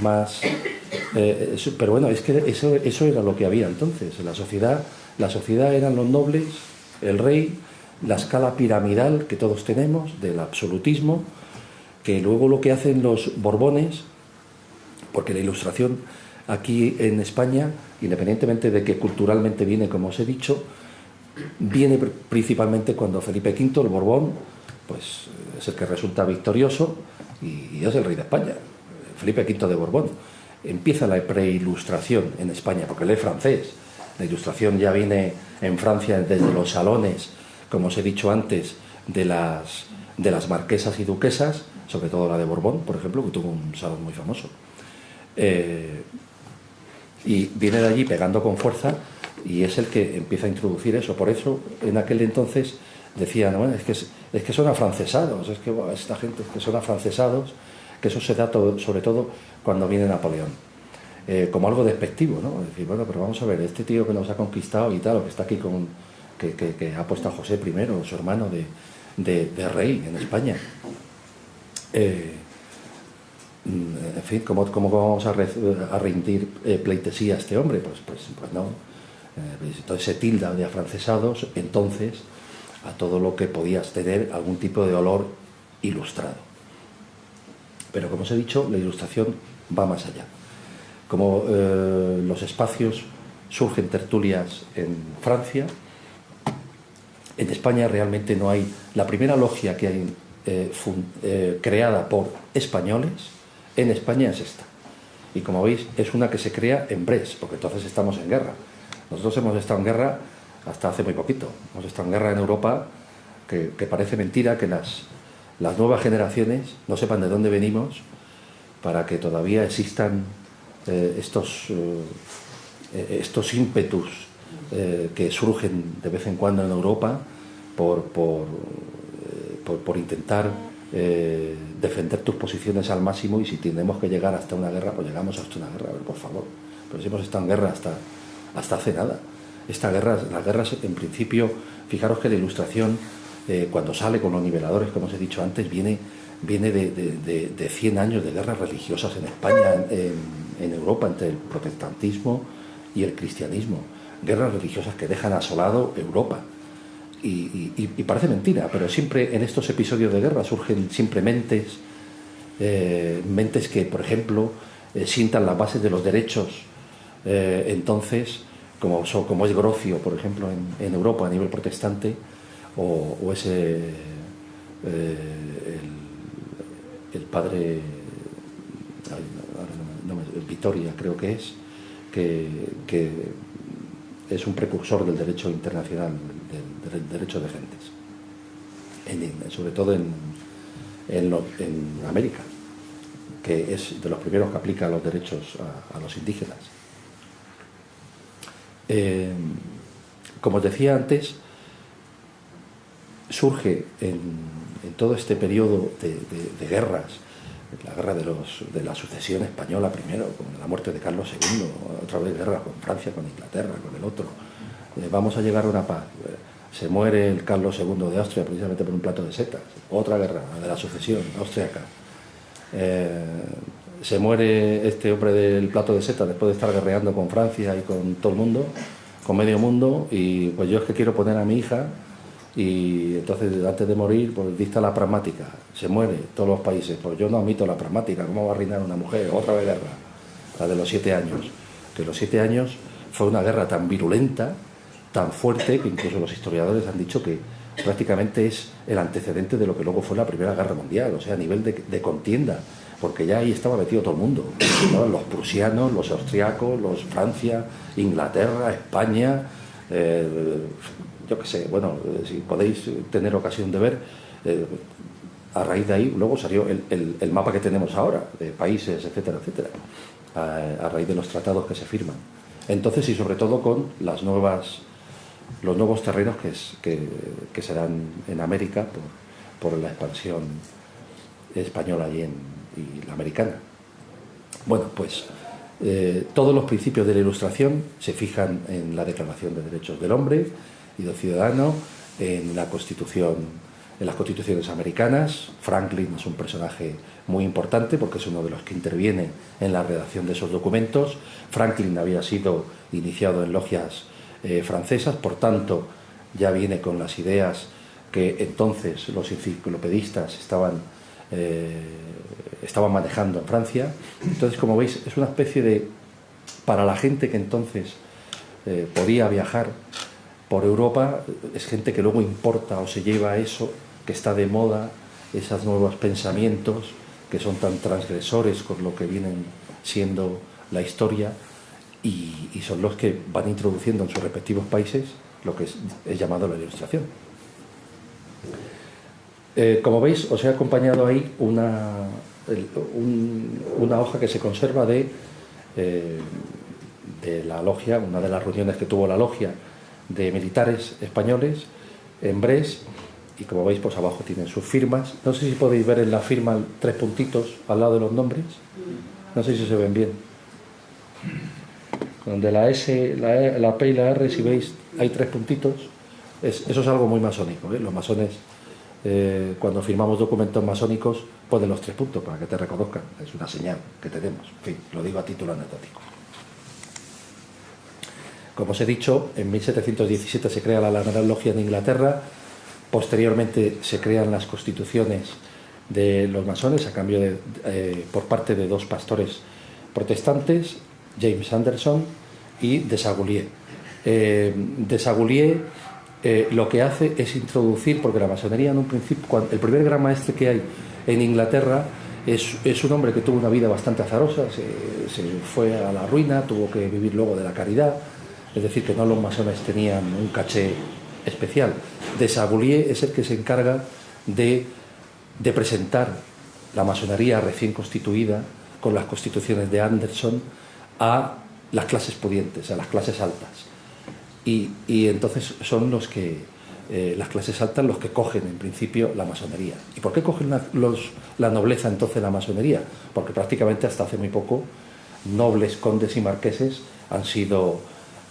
Speaker 2: más... pero bueno, es que eso era lo que había entonces. La sociedad eran los nobles, el rey, la escala piramidal que todos tenemos, del absolutismo, que luego lo que hacen los Borbones, porque la Ilustración aquí en España, independientemente de que culturalmente viene, como os he dicho, viene principalmente cuando Felipe V, el Borbón, pues es el que resulta victorioso y es el rey de España, Felipe V de Borbón. Empieza la preilustración en España, porque él es francés. La Ilustración ya viene en Francia desde los salones, como os he dicho antes, de las marquesas y duquesas, sobre todo la de Borbón, por ejemplo, que tuvo un salón muy famoso. Y viene de allí pegando con fuerza, y es el que empieza a introducir eso. Por eso en aquel entonces decían, bueno, es que son afrancesados, es que esta gente que son afrancesados, que eso se da sobre todo cuando viene Napoleón, como algo despectivo, ¿no? Es decir, bueno, pero vamos a ver, este tío que nos ha conquistado y tal, o que está aquí que ha puesto a José I, su hermano, de rey en España. En fin, ¿cómo vamos a rendir pleitesía a este hombre? Pues no. Entonces se tilda de afrancesados entonces a todo lo que podías tener algún tipo de olor ilustrado. Pero como os he dicho, la Ilustración va más allá. Como los espacios surgen tertulias en Francia, en España realmente no hay. La primera logia que hay creada por españoles en España es esta. Y como veis, es una que se crea en Brest, porque entonces estamos en guerra. Nosotros hemos estado en guerra hasta hace muy poquito. Hemos estado en guerra en Europa, que parece mentira que las nuevas generaciones no sepan de dónde venimos, para que todavía existan estos ímpetus que surgen de vez en cuando en Europa por intentar defender tus posiciones al máximo, y si tenemos que llegar hasta una guerra, pues llegamos hasta una guerra, por favor. Pero si hemos estado en guerra hasta hace nada. Las guerras, en principio, fijaros que la Ilustración, cuando sale con los niveladores, como os he dicho antes, viene de 100 años de guerras religiosas en España, en Europa, entre el protestantismo y el cristianismo. Guerras religiosas que dejan asolado Europa. Y parece mentira, pero siempre en estos episodios de guerra surgen siempre mentes que, por ejemplo, sientan las bases de los derechos. Entonces, como es Grocio, por ejemplo, en Europa a nivel protestante, o es el padre Vitoria, creo que es, que es un precursor del derecho internacional, del derecho de gentes, sobre todo en América, que es de los primeros que aplica los derechos a los indígenas. Como os decía antes, surge en todo este periodo de guerras, la guerra de la sucesión española primero, con la muerte de Carlos II, otra vez guerra con Francia, con Inglaterra, con el otro. Vamos a llegar a una paz. Se muere el Carlos II de Austria precisamente por un plato de setas. Otra guerra, la de la sucesión austriaca. Se muere este hombre del plato de setas después de estar guerreando con Francia y con todo el mundo, con medio mundo, y pues yo es que quiero poner a mi hija. Y entonces, antes de morir, pues dicta la pragmática. Se muere todos los países. Pues yo no admito la pragmática. ¿Cómo va a reinar una mujer? Otra vez guerra. La de los 7 años. Que los 7 años fue una guerra tan virulenta, tan fuerte, que incluso los historiadores han dicho que prácticamente es el antecedente de lo que luego fue la Primera Guerra Mundial. O sea, a nivel de contienda. Porque ya ahí estaba metido todo el mundo. Estaban los prusianos, los austriacos, los Francia, Inglaterra, España... yo qué sé, bueno, si podéis tener ocasión de ver, a raíz de ahí luego salió el mapa que tenemos ahora, de países, etcétera, etcétera, a raíz de los tratados que se firman. Entonces, y sobre todo con los nuevos terrenos que serán en América por la expansión española y la americana. Bueno, pues todos los principios de la Ilustración se fijan en la Declaración de Derechos del Hombre y del Ciudadano, en la Constitución, en las constituciones americanas. Franklin es un personaje muy importante porque es uno de los que interviene en la redacción de esos documentos. Franklin había sido iniciado en logias francesas, por tanto ya viene con las ideas que entonces los enciclopedistas estaban manejando en Francia. Entonces, como veis, es una especie de, para la gente que entonces podía viajar por Europa, es gente que luego importa o se lleva eso que está de moda, esos nuevos pensamientos que son tan transgresores con lo que vienen siendo la historia, y son los que van introduciendo en sus respectivos países lo que es llamado la Ilustración. Como veis, os he acompañado ahí una hoja que se conserva de la logia, una de las reuniones que tuvo la logia de militares españoles en Brest, y como veis, pues abajo tienen sus firmas. No sé si podéis ver en la firma 3 puntitos al lado de los nombres, no sé si se ven bien, donde la S, la P y la R, si veis, hay 3 puntitos. Eso es algo muy masónico, ¿eh? Los masones, cuando firmamos documentos masónicos, ponen los 3 puntos para que te reconozcan. Es una señal que tenemos. En fin, lo digo a título anecdótico. Como os he dicho, en 1717 se crea la Gran Logia en Inglaterra. Posteriormente se crean las constituciones de los masones a cambio por parte de dos pastores protestantes, James Anderson y Desaguliers. Desaguliers lo que hace es introducir, porque la masonería en un principio, el primer gran maestre que hay en Inglaterra es un hombre que tuvo una vida bastante azarosa, se fue a la ruina, tuvo que vivir luego de la caridad, es decir, que no los masones tenían un caché especial. Desaguliers es el que se encarga de presentar la masonería recién constituida con las constituciones de Anderson a las clases pudientes, a las clases altas. Y entonces son los que, las clases altas, los que cogen en principio la masonería. ¿Y por qué cogen la nobleza entonces la masonería? Porque prácticamente hasta hace muy poco nobles, condes y marqueses han sido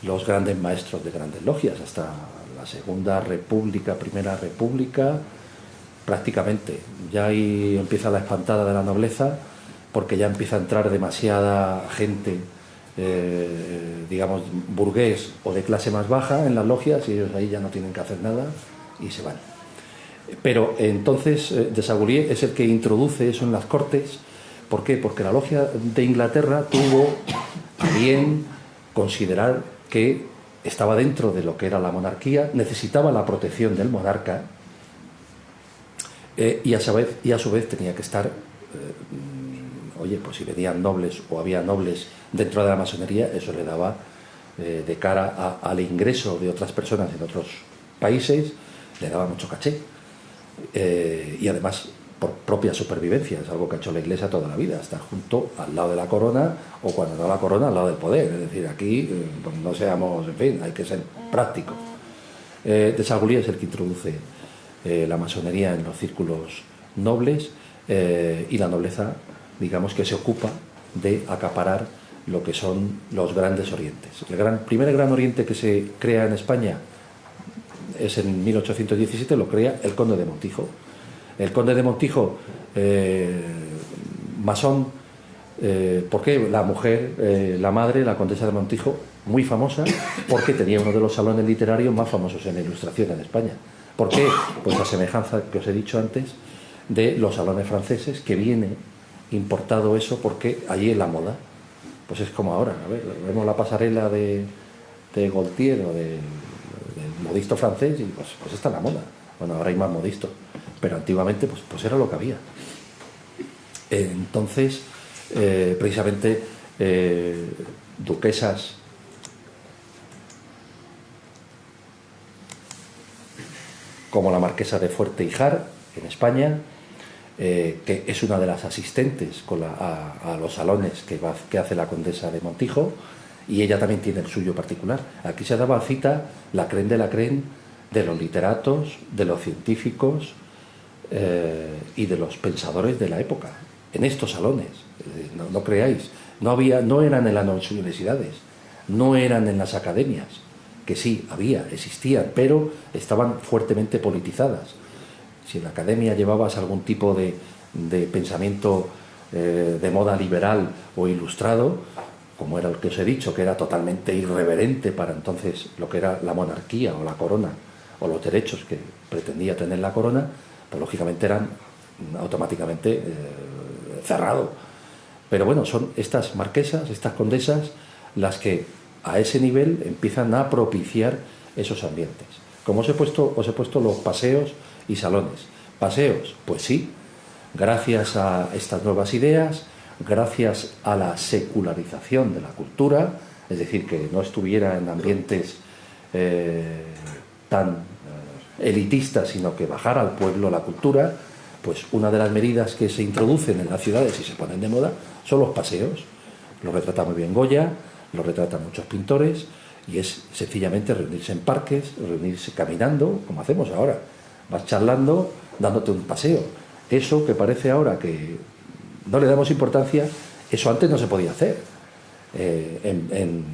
Speaker 2: los grandes maestros de grandes logias. Hasta la Segunda República, Primera República, prácticamente. Ya ahí empieza la espantada de la nobleza, porque ya empieza a entrar demasiada gente, digamos, burgués o de clase más baja en las logias, y ellos ahí ya no tienen que hacer nada y se van. Pero entonces Desaguliers es el que introduce eso en las cortes. ¿Por qué? Porque la logia de Inglaterra tuvo a bien considerar que estaba dentro de lo que era la monarquía, necesitaba la protección del monarca, y a su vez tenía que estar, oye, pues si venían nobles o había nobles dentro de la masonería, eso le daba, de cara al ingreso de otras personas en otros países, le daba mucho caché, y además por propia supervivencia. Es algo que ha hecho la Iglesia toda la vida, estar junto al lado de la corona, o cuando no la corona, al lado del poder. Es decir, aquí pues no seamos, en fin, hay que ser prácticos. Desaguliers es el que introduce la masonería en los círculos nobles, y la nobleza, digamos, que se ocupa de acaparar lo que son los grandes orientes. El primer gran oriente que se crea en España es en 1817, lo crea el conde de Montijo. El conde de Montijo, masón, porque la mujer, la madre, la condesa de Montijo, muy famosa, porque tenía uno de los salones literarios más famosos en la Ilustración en España. ¿Por qué? Pues a semejanza que os he dicho antes de los salones franceses, que viene importado eso porque allí es la moda. Pues es como ahora, a ver, vemos la pasarela de Gaultier o del modisto francés, y pues está en la moda. Bueno, ahora hay más modistos, pero antiguamente pues era lo que había. Entonces, precisamente, duquesas como la marquesa de Fuerte y Jar en España, que es una de las asistentes a los salones que hace la condesa de Montijo, y ella también tiene el suyo particular. Aquí se daba cita la crème de la crème de los literatos, de los científicos y de los pensadores de la época, en estos salones. No creáis, no eran en las universidades, no eran en las academias, que sí, existían, pero estaban fuertemente politizadas. Si en la academia llevabas algún tipo de pensamiento de moda liberal o ilustrado, como era el que os he dicho, que era totalmente irreverente para entonces lo que era la monarquía o la corona, o los derechos que pretendía tener la corona, pues lógicamente eran automáticamente cerrados. Pero bueno, son estas marquesas, estas condesas, las que a ese nivel empiezan a propiciar esos ambientes. Como os he puesto los paseos y salones. Paseos, pues sí, gracias a estas nuevas ideas, gracias a la secularización de la cultura, es decir, que no estuviera en ambientes tan elitistas, sino que bajara al pueblo la cultura, pues una de las medidas que se introducen en las ciudades y se ponen de moda son los paseos. Lo retrata muy bien Goya, lo retratan muchos pintores, y es sencillamente reunirse en parques, reunirse caminando, como hacemos ahora. Vas charlando, dándote un paseo. Eso que parece ahora que no le damos importancia, eso antes no se podía hacer.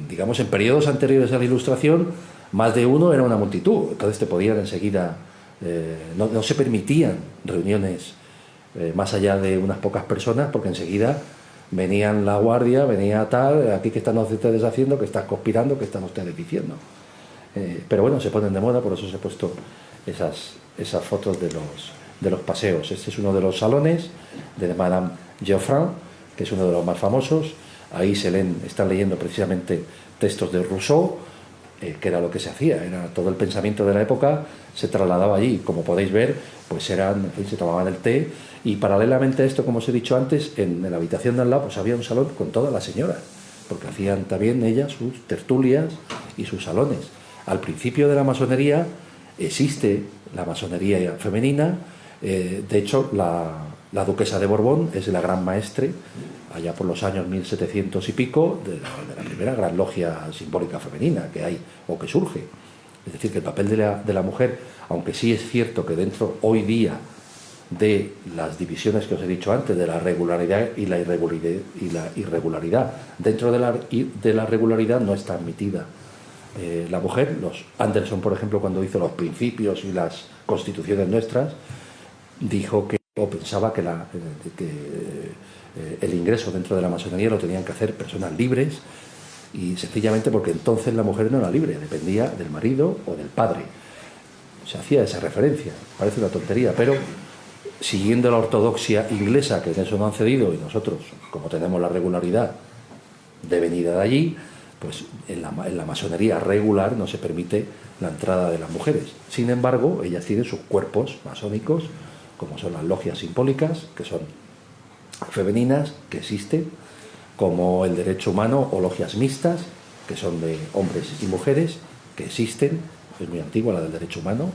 Speaker 2: Digamos, en periodos anteriores a la Ilustración, más de uno era una multitud. Entonces te podían enseguida... no se permitían reuniones más allá de unas pocas personas, porque enseguida venían la guardia, venía tal, aquí que están ustedes haciendo, que están conspirando, que están ustedes diciendo. Pero bueno, se ponen de moda, por eso os he puesto esas fotos de de los paseos. Este es uno de los salones de Madame Geoffrin, que es uno de los más famosos. Ahí están leyendo precisamente textos de Rousseau, que era lo que se hacía, era todo el pensamiento de la época se trasladaba allí. Como podéis ver, pues se tomaban el té, y paralelamente a esto, como os he dicho antes, en la habitación de al lado pues había un salón con todas las señoras, porque hacían también ellas sus tertulias y sus salones. Al principio de la masonería existe la masonería femenina. De hecho, la duquesa de Borbón es la gran maestre, allá por los años 1700 y pico, de la primera gran logia simbólica femenina que hay o que surge. Es decir, que el papel de la mujer, aunque sí es cierto que dentro hoy día de las divisiones que os he dicho antes, de la regularidad y la irregularidad, dentro de la regularidad no está admitida la mujer. Anderson, por ejemplo, cuando hizo los principios y las constituciones nuestras, dijo que, o pensaba que el ingreso dentro de la masonería lo tenían que hacer personas libres, y sencillamente porque entonces la mujer no era libre, dependía del marido o del padre. Se hacía esa referencia, parece una tontería, pero siguiendo la ortodoxia inglesa, que en eso no han cedido, y nosotros, como tenemos la regularidad de venida de allí, pues en la masonería regular no se permite la entrada de las mujeres. Sin embargo, ellas tienen sus cuerpos masónicos, como son las logias simbólicas, que son femeninas, que existen, como el derecho humano o logias mixtas, que son de hombres y mujeres, que existen. Es muy antigua la del derecho humano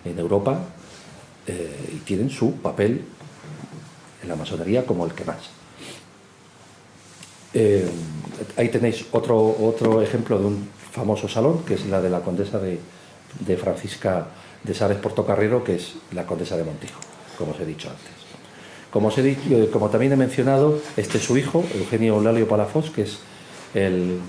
Speaker 2: en Europa, y tienen su papel en la masonería como el que más. Ahí tenéis otro ejemplo de un famoso salón, que es la de la condesa de Francisca de Sales Portocarrero, que es la condesa de Montijo, como os he dicho antes. Como también he mencionado, este es su hijo, Eugenio Eulalio Palafox, que es el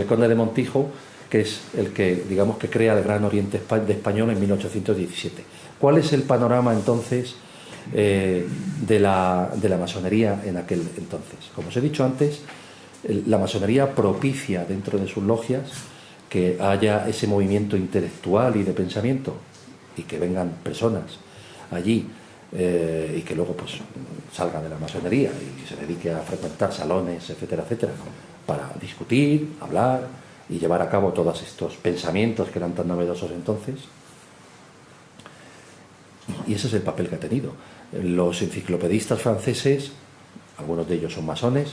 Speaker 2: conde de Montijo, que es el que, digamos, que crea el Gran Oriente Español en 1817. ¿Cuál es el panorama entonces de la masonería en aquel entonces? Como os he dicho antes, la masonería propicia dentro de sus logias que haya ese movimiento intelectual y de pensamiento, y que vengan personas allí y que luego pues salgan de la masonería y se dedique a frecuentar salones, etcétera, etcétera, para discutir, hablar y llevar a cabo todos estos pensamientos que eran tan novedosos entonces. Y ese es el papel que ha tenido. Los enciclopedistas franceses, algunos de ellos son masones.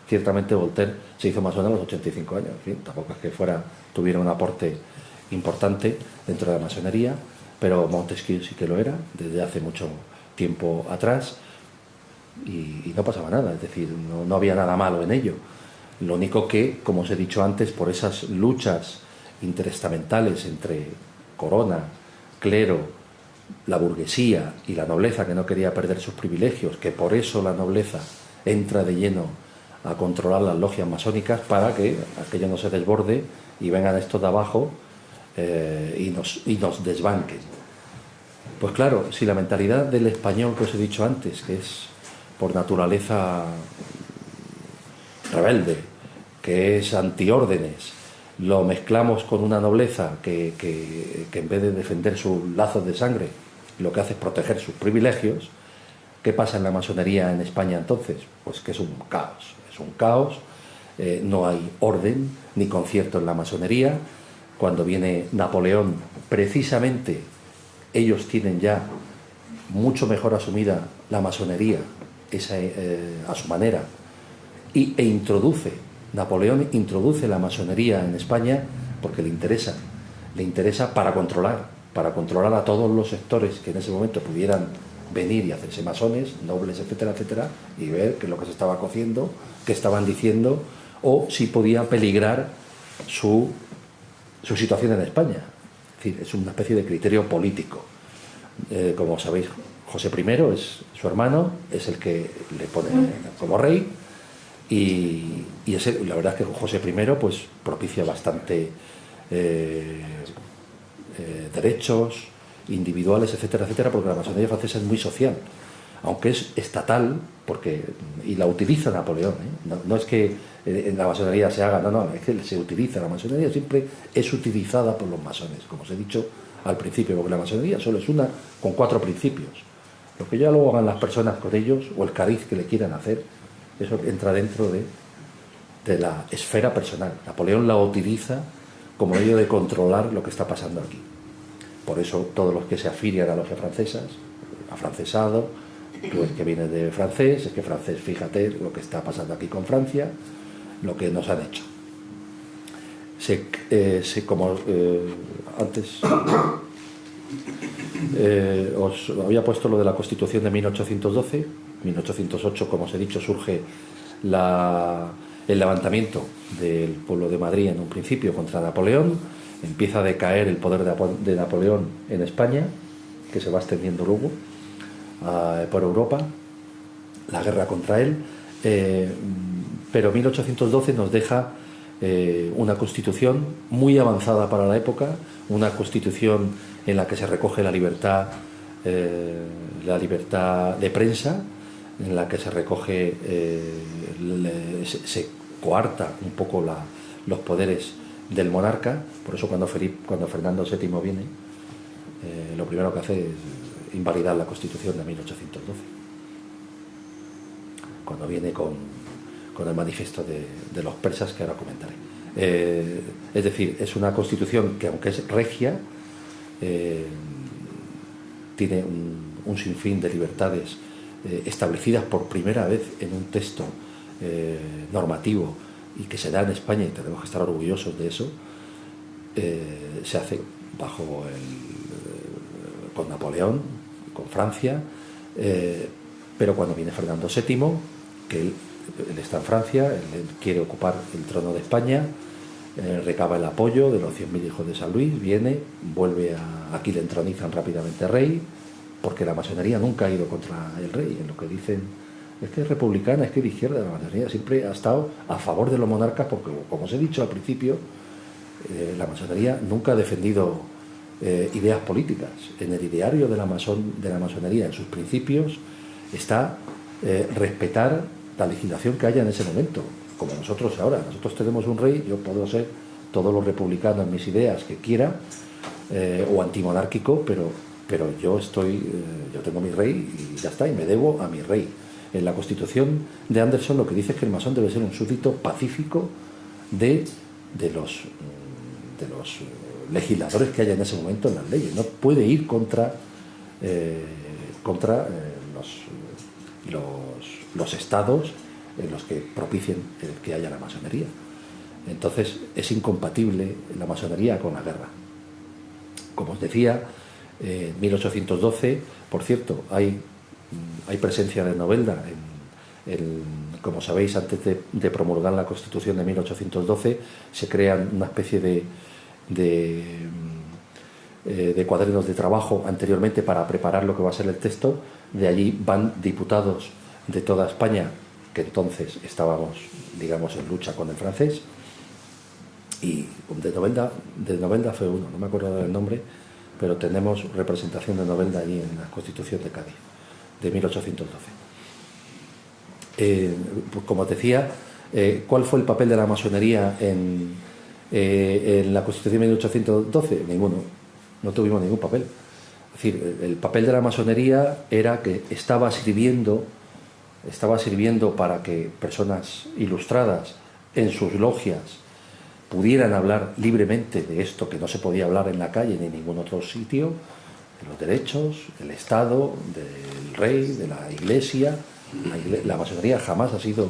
Speaker 2: Ciertamente Voltaire se hizo masón a los 85 años, en fin, tampoco es que tuviera un aporte importante dentro de la masonería, pero Montesquieu sí que lo era desde hace mucho tiempo atrás, y no pasaba nada, es decir, no había nada malo en ello. Lo único que, como os he dicho antes, por esas luchas interestamentales entre corona, clero, la burguesía y la nobleza, que no quería perder sus privilegios, que por eso la nobleza entra de lleno a controlar las logias masónicas, para que aquello no se desborde y vengan estos de abajo y nos desbanquen. Pues claro, si la mentalidad del español que os he dicho antes, que es por naturaleza rebelde, que es antiórdenes, lo mezclamos con una nobleza que en vez de defender sus lazos de sangre, lo que hace es proteger sus privilegios, ¿qué pasa en la masonería en España entonces? Pues que es un caos, no hay orden ni concierto en la masonería. Cuando viene Napoleón, precisamente ellos tienen ya mucho mejor asumida la masonería, a su manera, Napoleón introduce la masonería en España porque le interesa para controlar a todos los sectores que en ese momento pudieran venir y hacerse masones, nobles, etcétera, etcétera, y ver qué es lo que se estaba cociendo, qué estaban diciendo, o si podía peligrar su situación en España. Es decir, es una especie de criterio político. Como sabéis, José I es su hermano, es el que le pone como rey, y la verdad es que José I pues propicia bastante derechos individuales, etcétera, etcétera, porque la masonería francesa es muy social, aunque es estatal, y la utiliza Napoleón, ¿eh? No es que en la masonería se haga, es que se utiliza. La masonería siempre es utilizada por los masones, como os he dicho al principio, porque la masonería solo es una con 4 principios. Lo que ya luego hagan las personas con ellos, o el cariz que le quieran hacer, eso entra dentro de la esfera personal. Napoleón la utiliza como medio de controlar lo que está pasando aquí. Por eso todos los que se afilian a logias francesas, afrancesado, tú es que vienes de francés, es que francés, fíjate lo que está pasando aquí con Francia, lo que nos han hecho. Como antes os había puesto lo de la Constitución de 1812, 1808, como os he dicho, surge el levantamiento del pueblo de Madrid en un principio contra Napoleón, empieza a decaer el poder de Napoleón en España, que se va extendiendo luego por Europa, la guerra contra él, pero 1812 nos deja una constitución muy avanzada para la época, una constitución en la que se recoge la libertad de prensa, en la que se recoge, se coarta un poco los poderes del monarca. Por eso cuando Fernando VII viene, lo primero que hace es invalidar la Constitución de 1812, cuando viene con el manifiesto de los persas, que ahora comentaré. Es decir, es una Constitución que, aunque es regia, tiene un sinfín de libertades establecidas por primera vez en un texto normativo, y que se da en España, y tenemos que estar orgullosos de eso. Se hace con Napoleón, con Francia, pero cuando viene Fernando VII, que él está en Francia, él quiere ocupar el trono de España, recaba el apoyo de los 100.000 hijos de San Luis, viene, vuelve aquí le entronizan rápidamente rey, porque la masonería nunca ha ido contra el rey. En lo que dicen es que es republicana, es que de izquierda, la masonería siempre ha estado a favor de los monarcas, porque, como os he dicho al principio, la masonería nunca ha defendido ideas políticas. En el ideario de la masonería, en sus principios, está respetar la legislación que haya en ese momento, como nosotros ahora. Nosotros tenemos un rey, yo puedo ser todo lo republicano en mis ideas que quiera, o antimonárquico, pero yo tengo mi rey y ya está, y me debo a mi rey. En la Constitución de Anderson lo que dice es que el masón debe ser un súbdito pacífico de los legisladores que haya en ese momento en las leyes. No puede ir contra los estados en los que propicien que haya la masonería. Entonces es incompatible la masonería con la guerra. Como os decía, en 1812, por cierto, hay presencia de Novelda como sabéis, antes de promulgar la Constitución de 1812, se crean una especie de cuadernos de trabajo anteriormente para preparar lo que va a ser el texto. De allí van diputados de toda España, que entonces estábamos, digamos, en lucha con el francés, y de Novelda fue uno, no me acuerdo del nombre, pero tenemos representación de Novelda allí en la Constitución de Cádiz de 1812. Pues como os decía, ¿cuál fue el papel de la masonería en la Constitución de 1812? Ninguno, no tuvimos ningún papel. Es decir, el papel de la masonería era que estaba sirviendo para que personas ilustradas en sus logias pudieran hablar libremente de esto que no se podía hablar en la calle ni en ningún otro sitio, de los derechos, del Estado, del rey, de la Iglesia. La masonería jamás ha sido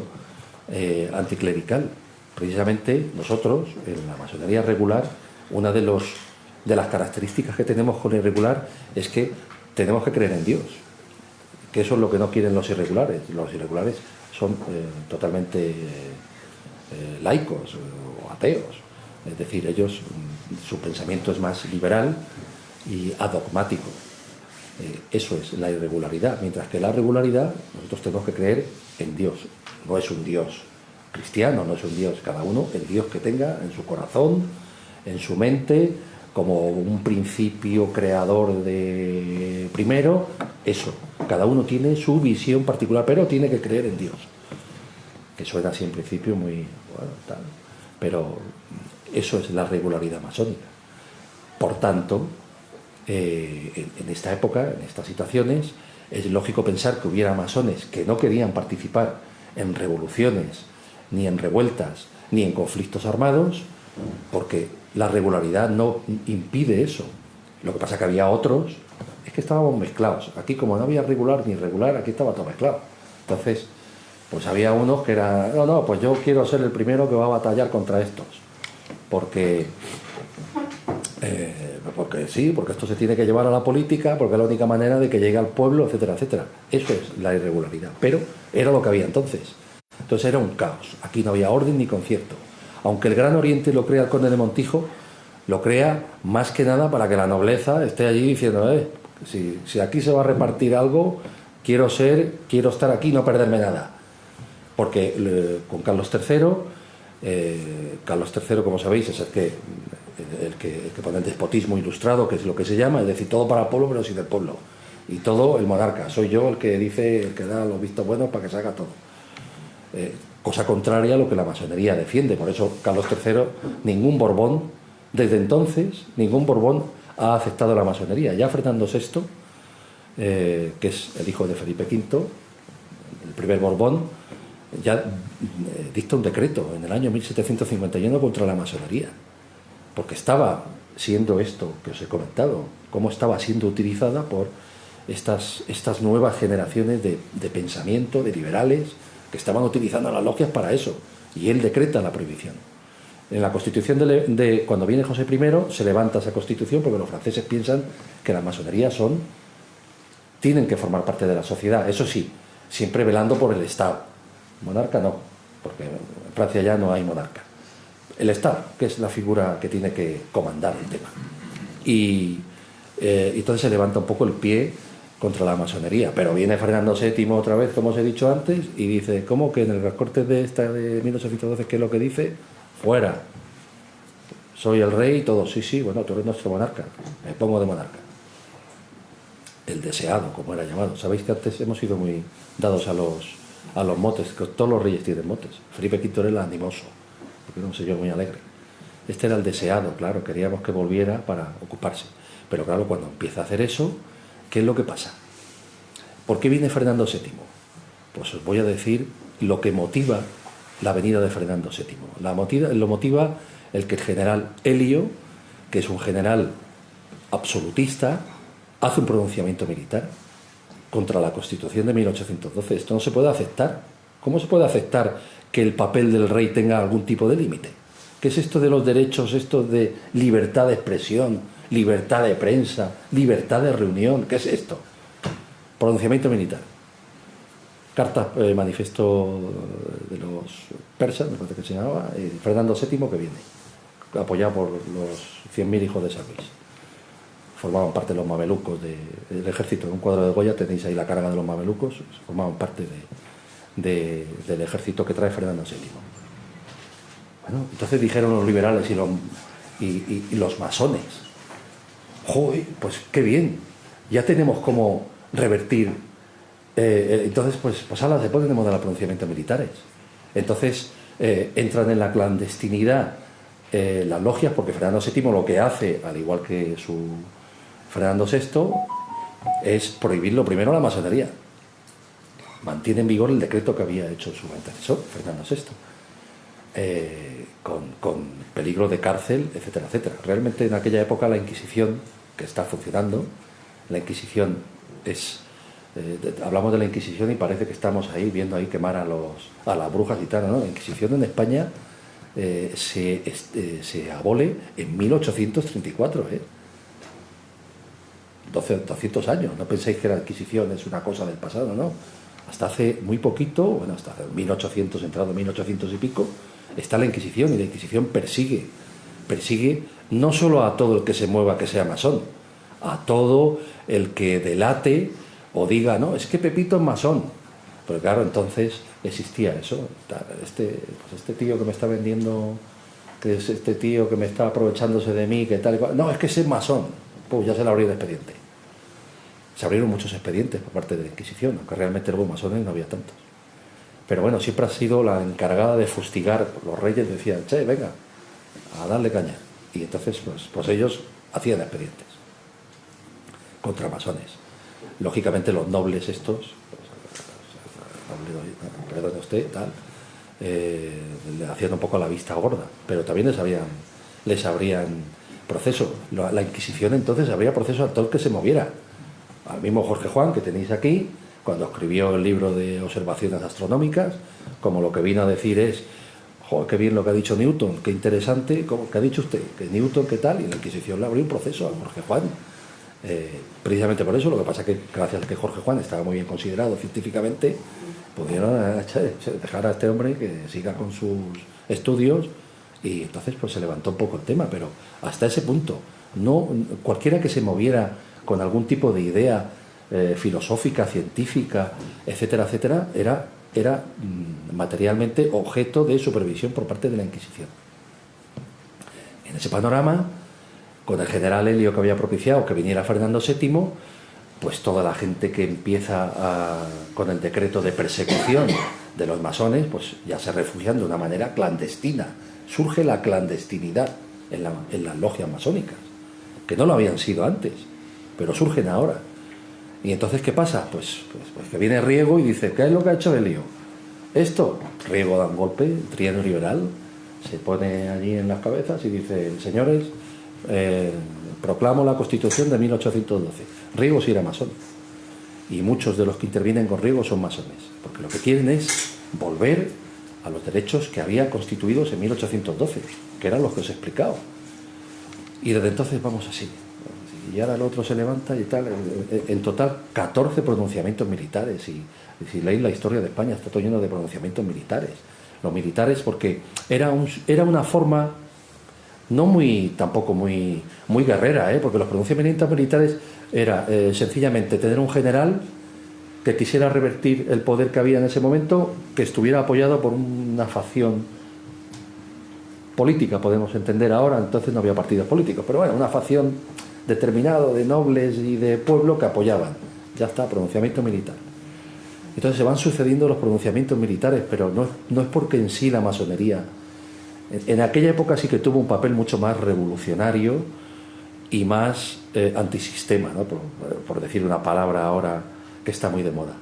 Speaker 2: anticlerical. Precisamente nosotros, en la masonería regular, una de las características que tenemos con el regular es que tenemos que creer en Dios, que eso es lo que no quieren los irregulares. Los irregulares son totalmente laicos o ateos. Es decir, ellos, su pensamiento es más liberal y adogmático. Eso es la irregularidad, mientras que la regularidad, nosotros tenemos que creer en Dios. No es un Dios cristiano, no es un Dios, cada uno el Dios que tenga en su corazón, en su mente, como un principio creador de primero. Eso, cada uno tiene su visión particular, pero tiene que creer en Dios, que suena así en principio muy bueno, tal, pero eso es la regularidad masónica. Por tanto, en esta época, en estas situaciones, es lógico pensar que hubiera masones que no querían participar en revoluciones, ni en revueltas, ni en conflictos armados, porque la regularidad no impide eso. Lo que pasa es que había otros, es que estábamos mezclados. Aquí, como no había regular ni irregular, aquí estaba todo mezclado. Entonces, pues había unos que eran, no, pues yo quiero ser el primero que va a batallar contra estos, porque sí, porque esto se tiene que llevar a la política, porque es la única manera de que llegue al pueblo, etcétera, etcétera. Eso es la irregularidad, pero era lo que había entonces. Entonces era un caos, aquí no había orden ni concierto. Aunque el Gran Oriente lo crea el conde de Montijo, lo crea más que nada para que la nobleza esté allí diciendo, si aquí se va a repartir algo, quiero estar aquí y no perderme nada. Porque con Carlos III, como sabéis, es el que pone el despotismo ilustrado, que es lo que se llama, es decir, todo para el pueblo pero sin el pueblo. Y todo el monarca, soy yo el que dice, el que da los vistos buenos para que se haga todo. Cosa contraria a lo que la masonería defiende. Por eso Carlos III, ningún Borbón, desde entonces, ningún Borbón ha aceptado la masonería. Ya Fernando VI, que es el hijo de Felipe V, el primer Borbón, ya dicta un decreto en el año 1751 contra la masonería, porque estaba siendo esto que os he comentado, cómo estaba siendo utilizada por estas nuevas generaciones de pensamiento, de liberales, que estaban utilizando las logias para eso, y él decreta la prohibición. En la Constitución cuando viene José I, se levanta esa Constitución porque los franceses piensan que la masonería tienen que formar parte de la sociedad, eso sí, siempre velando por el Estado. Monarca no, porque en Francia ya no hay monarca. El Estado, que es la figura que tiene que comandar el tema. Y entonces se levanta un poco el pie contra la masonería, pero viene Fernando VII otra vez, como os he dicho antes, y dice, ¿cómo que en el recorte de 1812, qué es lo que dice? Fuera, soy el rey y todo, sí, bueno, tú eres nuestro monarca, me pongo de monarca. El deseado, como era llamado. Sabéis que antes hemos sido muy dados a los motes, que todos los reyes tienen motes. Felipe V era el animoso, porque era un señor muy alegre. Este era el deseado, claro, queríamos que volviera para ocuparse. Pero claro, cuando empieza a hacer eso, ¿qué es lo que pasa? ¿Por qué viene Fernando VII? Pues os voy a decir lo que motiva la venida de Fernando VII. Lo motiva el que el general Elio, que es un general absolutista, hace un pronunciamiento militar contra la Constitución de 1812. Esto no se puede aceptar. ¿Cómo se puede aceptar que el papel del rey tenga algún tipo de límite? ¿Qué es esto de los derechos, esto de libertad de expresión, libertad de prensa, libertad de reunión? ¿Qué es esto? Pronunciamiento militar. Carta, manifiesto de los persas, me parece que se llamaba, Fernando VII que viene, apoyado por los 100.000 hijos de San Luis. Formaban parte de los mamelucos del ejército. En un cuadro de Goya tenéis ahí la carga de los mamelucos, formaban parte del ejército que trae Fernando VII. Bueno, entonces dijeron los liberales y los masones, ¡joder, pues qué bien! Ya tenemos cómo revertir. Entonces, pues ahora se ponen de moda los pronunciamientos militares. Entonces entran en la clandestinidad las logias, porque Fernando VII lo que hace, al igual que su Fernando VI, es prohibirlo primero la masonería. Mantiene en vigor el decreto que había hecho su antecesor, Fernando VI, con peligro de cárcel, etcétera, etcétera. Realmente en aquella época la Inquisición, que está funcionando, la Inquisición es... hablamos de la Inquisición y parece que estamos ahí viendo ahí quemar a las brujas y tal, ¿no? La Inquisición en España se abole en 1834, 200 años. No penséis que la Inquisición es una cosa del pasado, ¿no? Hasta hace muy poquito, bueno, hasta 1800, entrado 1800 y pico, está la Inquisición, y la Inquisición persigue no solo a todo el que se mueva que sea masón, a todo el que delate o diga, no, es que Pepito es masón. Pero claro, entonces existía eso. Este tío que me está vendiendo, que es este tío que me está aprovechándose de mí, que tal y cual. No, es que es masón. Pues ya se le abrió el expediente. Se abrieron muchos expedientes por parte de la Inquisición, aunque realmente luego masones no había tantos. Pero bueno, siempre ha sido la encargada de fustigar. Los reyes decían, che, venga, a darle caña. Y entonces, pues ellos hacían expedientes contra masones. Lógicamente los nobles estos, perdone usted, tal, le hacían un poco la vista gorda, pero también les abrían proceso. La Inquisición entonces abría proceso a todo el que se moviera. Al mismo Jorge Juan, que tenéis aquí, cuando escribió el libro de observaciones astronómicas, como lo que vino a decir es: joder, qué bien lo que ha dicho Newton, qué interesante, ¿qué ha dicho usted? Que Newton, ¿qué tal? Y la Inquisición le abrió un proceso a Jorge Juan. Precisamente por eso, lo que pasa es que gracias a que Jorge Juan estaba muy bien considerado científicamente, pudieron dejar a este hombre que siga con sus estudios, y entonces pues se levantó un poco el tema, pero hasta ese punto, no cualquiera que se moviera con algún tipo de idea filosófica, científica, etcétera, etcétera, era materialmente objeto de supervisión por parte de la Inquisición. En ese panorama, con el general Helio que había propiciado que viniera Fernando VII, pues toda la gente que empieza con el decreto de persecución de los masones, pues ya se refugian de una manera clandestina. Surge la clandestinidad en las logias masónicas, que no lo habían sido antes, pero surgen ahora. Y entonces, ¿qué pasa? Pues que viene Riego y dice: ¿qué es lo que ha hecho Helio? Esto. Riego da un golpe, trienio liberal, se pone allí en las cabezas y dice: señores, proclamo la Constitución de 1812. Riego sí era masón, y muchos de los que intervienen con Riego son masones, porque lo que quieren es volver a los derechos que había constituidos en 1812, que eran los que os he explicado. Y desde entonces vamos así. Y ahora el otro se levanta y tal. En total 14 pronunciamientos militares, y si leéis la historia de España está todo lleno de pronunciamientos militares. Los militares, porque era una forma no tampoco muy guerrera, porque los pronunciamientos militares era sencillamente tener un general que quisiera revertir el poder que había en ese momento, que estuviera apoyado por una facción política, podemos entender ahora. Entonces no había partidos políticos, pero bueno, una facción determinado de nobles y de pueblo que apoyaban. Ya está, pronunciamiento militar. Entonces se van sucediendo los pronunciamientos militares, pero no es porque en sí la masonería en aquella época sí que tuvo un papel mucho más revolucionario y más antisistema, ¿no? Por decir una palabra ahora que está muy de moda,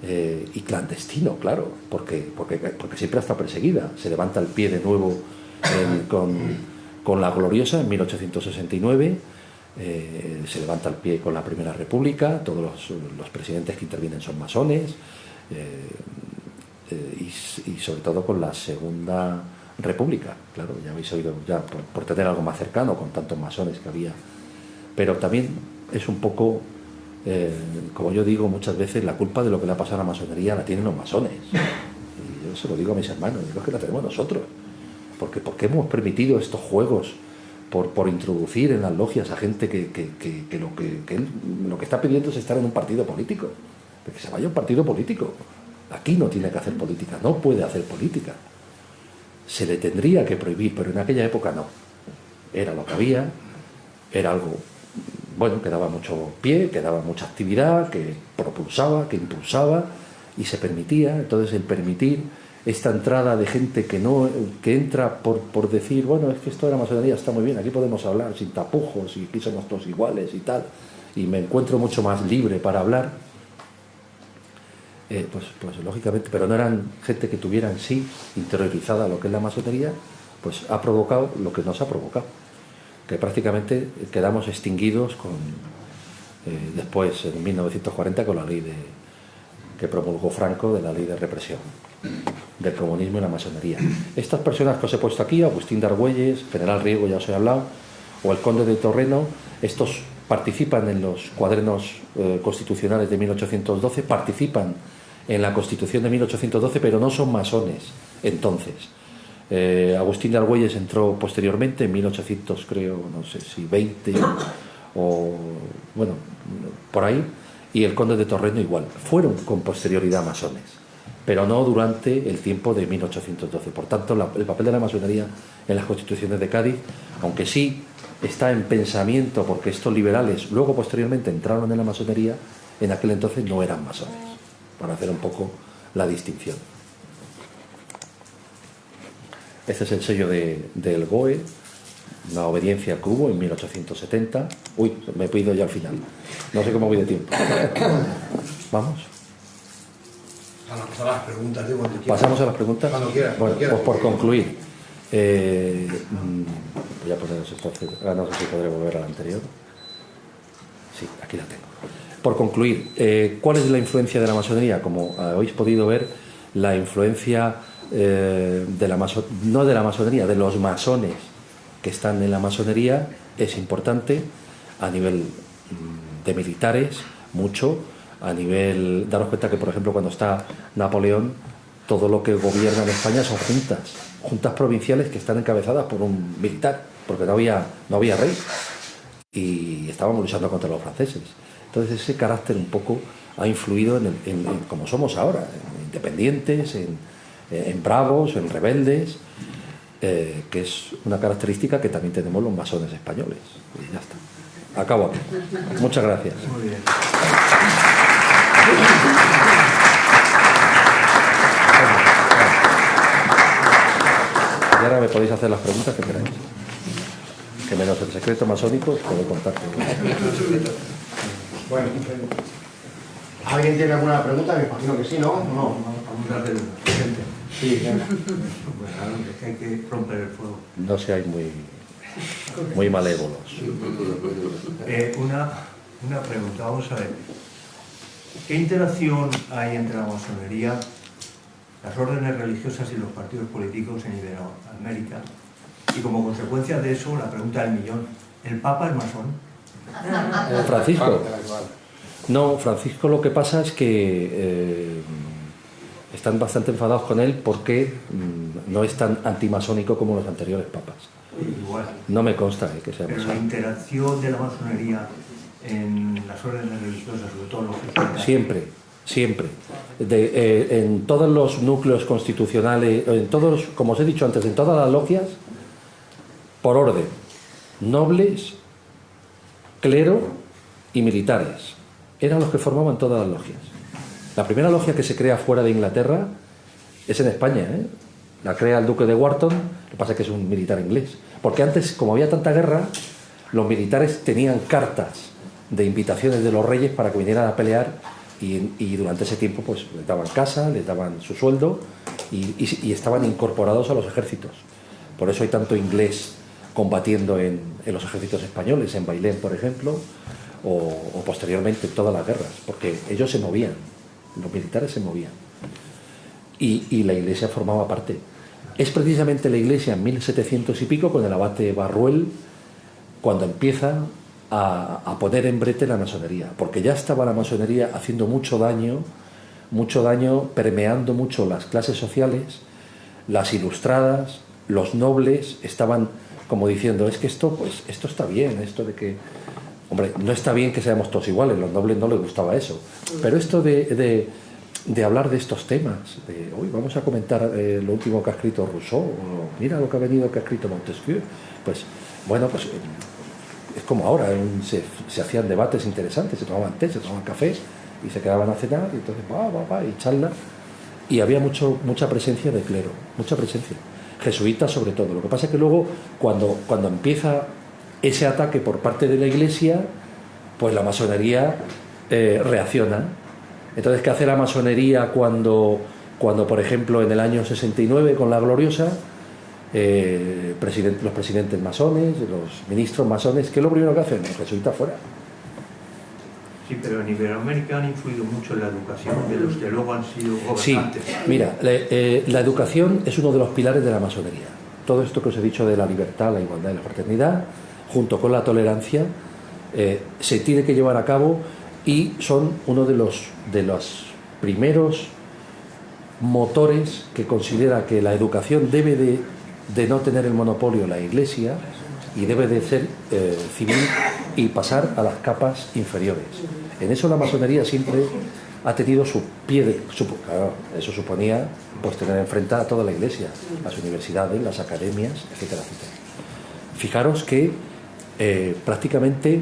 Speaker 2: y clandestino, claro, porque siempre está perseguida. Se levanta el pie de nuevo con la Gloriosa en 1869. Se levanta el pie con la Primera República. Todos los presidentes que intervienen son masones, y sobre todo con la Segunda República, claro, ya habéis oído, ya por tener algo más cercano con tantos masones que había. Pero también es un poco, como yo digo muchas veces, la culpa de lo que le ha pasado a la masonería la tienen los masones. Y yo se lo digo a mis hermanos, digo que la tenemos nosotros, porque hemos permitido estos juegos por introducir en las logias a gente que lo que está pidiendo es estar en un partido político, que se vaya a un partido político. Aquí no tiene que hacer política, no puede hacer política. Se le tendría que prohibir, pero en aquella época no. Era lo que había, era algo, bueno, que daba mucho pie, que daba mucha actividad, que propulsaba, que impulsaba, y se permitía. Entonces el permitir esta entrada de gente que entra por decir, bueno, es que esto de la masonería está muy bien, aquí podemos hablar sin tapujos, y aquí somos todos iguales y tal, y me encuentro mucho más libre para hablar. Pues lógicamente, pero no eran gente que tuviera en sí interiorizada lo que es la masonería, pues ha provocado lo que nos ha provocado, que prácticamente quedamos extinguidos después, en 1940, con la ley que promulgó Franco, de la ley de represión del comunismo y la masonería. Estas personas que os he puesto aquí, Agustín de Argüelles, general Riego, ya os he hablado, o el conde de Torreno, estos participan en los cuadernos constitucionales de 1812, participan en la Constitución de 1812, pero no son masones entonces. Agustín de Argüelles entró posteriormente, en 1800, creo, no sé si 20 o bueno, por ahí, y el conde de Torreno igual. Fueron con posterioridad masones, pero no durante el tiempo de 1812. Por tanto, el papel de la masonería en las constituciones de Cádiz, aunque sí está en pensamiento, porque estos liberales luego posteriormente entraron en la masonería, en aquel entonces no eran masones, para hacer un poco la distinción. Este es el sello del GOE, una obediencia que hubo en 1870. Uy, me he pedido ya al final. No sé cómo voy de tiempo. Vamos.
Speaker 3: A las preguntas, digo, cuando quieras.
Speaker 2: ¿Pasamos a las preguntas?
Speaker 3: Cuando quieras.
Speaker 2: Bueno,
Speaker 3: cuando quieras.
Speaker 2: pues por concluir. Voy a poner eso entonces. No sé si podré volver a la anterior. Sí, aquí la tengo. Por concluir, ¿cuál es la influencia de la masonería? Como habéis podido ver, la influencia no de la masonería, de los masones que están en la masonería es importante a nivel de militares, mucho, a nivel, daros cuenta que por ejemplo cuando está Napoleón, todo lo que gobierna en España son juntas provinciales que están encabezadas por un militar, porque no había rey y estábamos luchando contra los franceses. Entonces ese carácter un poco ha influido en como somos ahora, en independientes, en bravos, en rebeldes, que es una característica que también tenemos los masones españoles. Y ya está. Acabo aquí. Muchas gracias.
Speaker 3: Muy bien.
Speaker 2: Y ahora me podéis hacer las preguntas que queráis. Que menos el secreto masónico os puedo contar.
Speaker 1: Bueno, ¿alguien tiene alguna pregunta? Me imagino que sí, ¿no? No.
Speaker 3: Preguntas del presidente.
Speaker 1: Sí, venga.
Speaker 3: Bueno, claro, es que hay que romper el fuego.
Speaker 2: No seáis muy malévolos.
Speaker 3: Una pregunta, vamos a ver. ¿Qué interacción hay entre la masonería, las órdenes religiosas y los partidos políticos en Iberoamérica? Y como consecuencia de eso, la pregunta del millón, ¿el Papa es masón?
Speaker 2: Francisco. No, Francisco lo que pasa es que están bastante enfadados con él porque no es tan antimasónico como los anteriores papas.
Speaker 3: Igual.
Speaker 2: No me consta que sea
Speaker 3: Pero la
Speaker 2: masón.
Speaker 3: interacción de la masonería en las órdenes religiosas, sobre todo los jesuitas.
Speaker 2: Siempre. En todos los núcleos constitucionales, en todos, como os he dicho antes, en todas las logias, por orden, nobles, clero y militares. Eran los que formaban todas las logias. La primera logia que se crea fuera de Inglaterra es en España, ¿eh? La crea el duque de Wharton, lo que pasa es que es un militar inglés. Porque antes, como había tanta guerra, los militares tenían cartas de invitaciones de los reyes para que vinieran a pelear y durante ese tiempo pues les daban casa, les daban su sueldo y estaban incorporados a los ejércitos. Por eso hay tanto inglés combatiendo en los ejércitos españoles, en Bailén, por ejemplo, o posteriormente en todas las guerras, porque ellos se movían, los militares se movían. Y la iglesia formaba parte. Es precisamente la iglesia en 1700 y pico, con el abate Barruel, cuando empieza a poner en brete la masonería, porque ya estaba la masonería haciendo mucho daño, permeando mucho las clases sociales, las ilustradas, los nobles estaban como diciendo, es que esto está bien, esto de que, hombre, no está bien que seamos todos iguales, los nobles no les gustaba eso, pero esto de hablar de estos temas, de hoy vamos a comentar lo último que ha escrito Rousseau, o mira lo que ha escrito Montesquieu, pues bueno, pues es como ahora, se hacían debates interesantes, se tomaban té, se tomaban café y se quedaban a cenar y entonces y charla, y había mucha presencia de clero, mucha presencia, jesuitas sobre todo. Lo que pasa es que luego cuando empieza ese ataque por parte de la iglesia, pues la masonería reacciona. Entonces, ¿qué hace la masonería cuando por ejemplo en el año 69 con la Gloriosa los presidentes masones, los ministros masones, ¿qué es lo primero que hacen? Los jesuitas fuera.
Speaker 3: Sí, pero en Iberoamérica han influido mucho en la educación de los que luego han sido gobernantes.
Speaker 2: Sí, mira, la educación es uno de los pilares de la masonería. Todo esto que os he dicho de la libertad, la igualdad y la fraternidad, junto con la tolerancia, se tiene que llevar a cabo y son uno de los primeros motores que considera que la educación debe de no tener el monopolio la Iglesia y debe de ser civil y pasar a las capas inferiores. En eso la masonería siempre ha tenido su pie claro, eso suponía pues tener enfrentada a toda la Iglesia, las universidades, las academias, etcétera, etcétera. Fijaros que prácticamente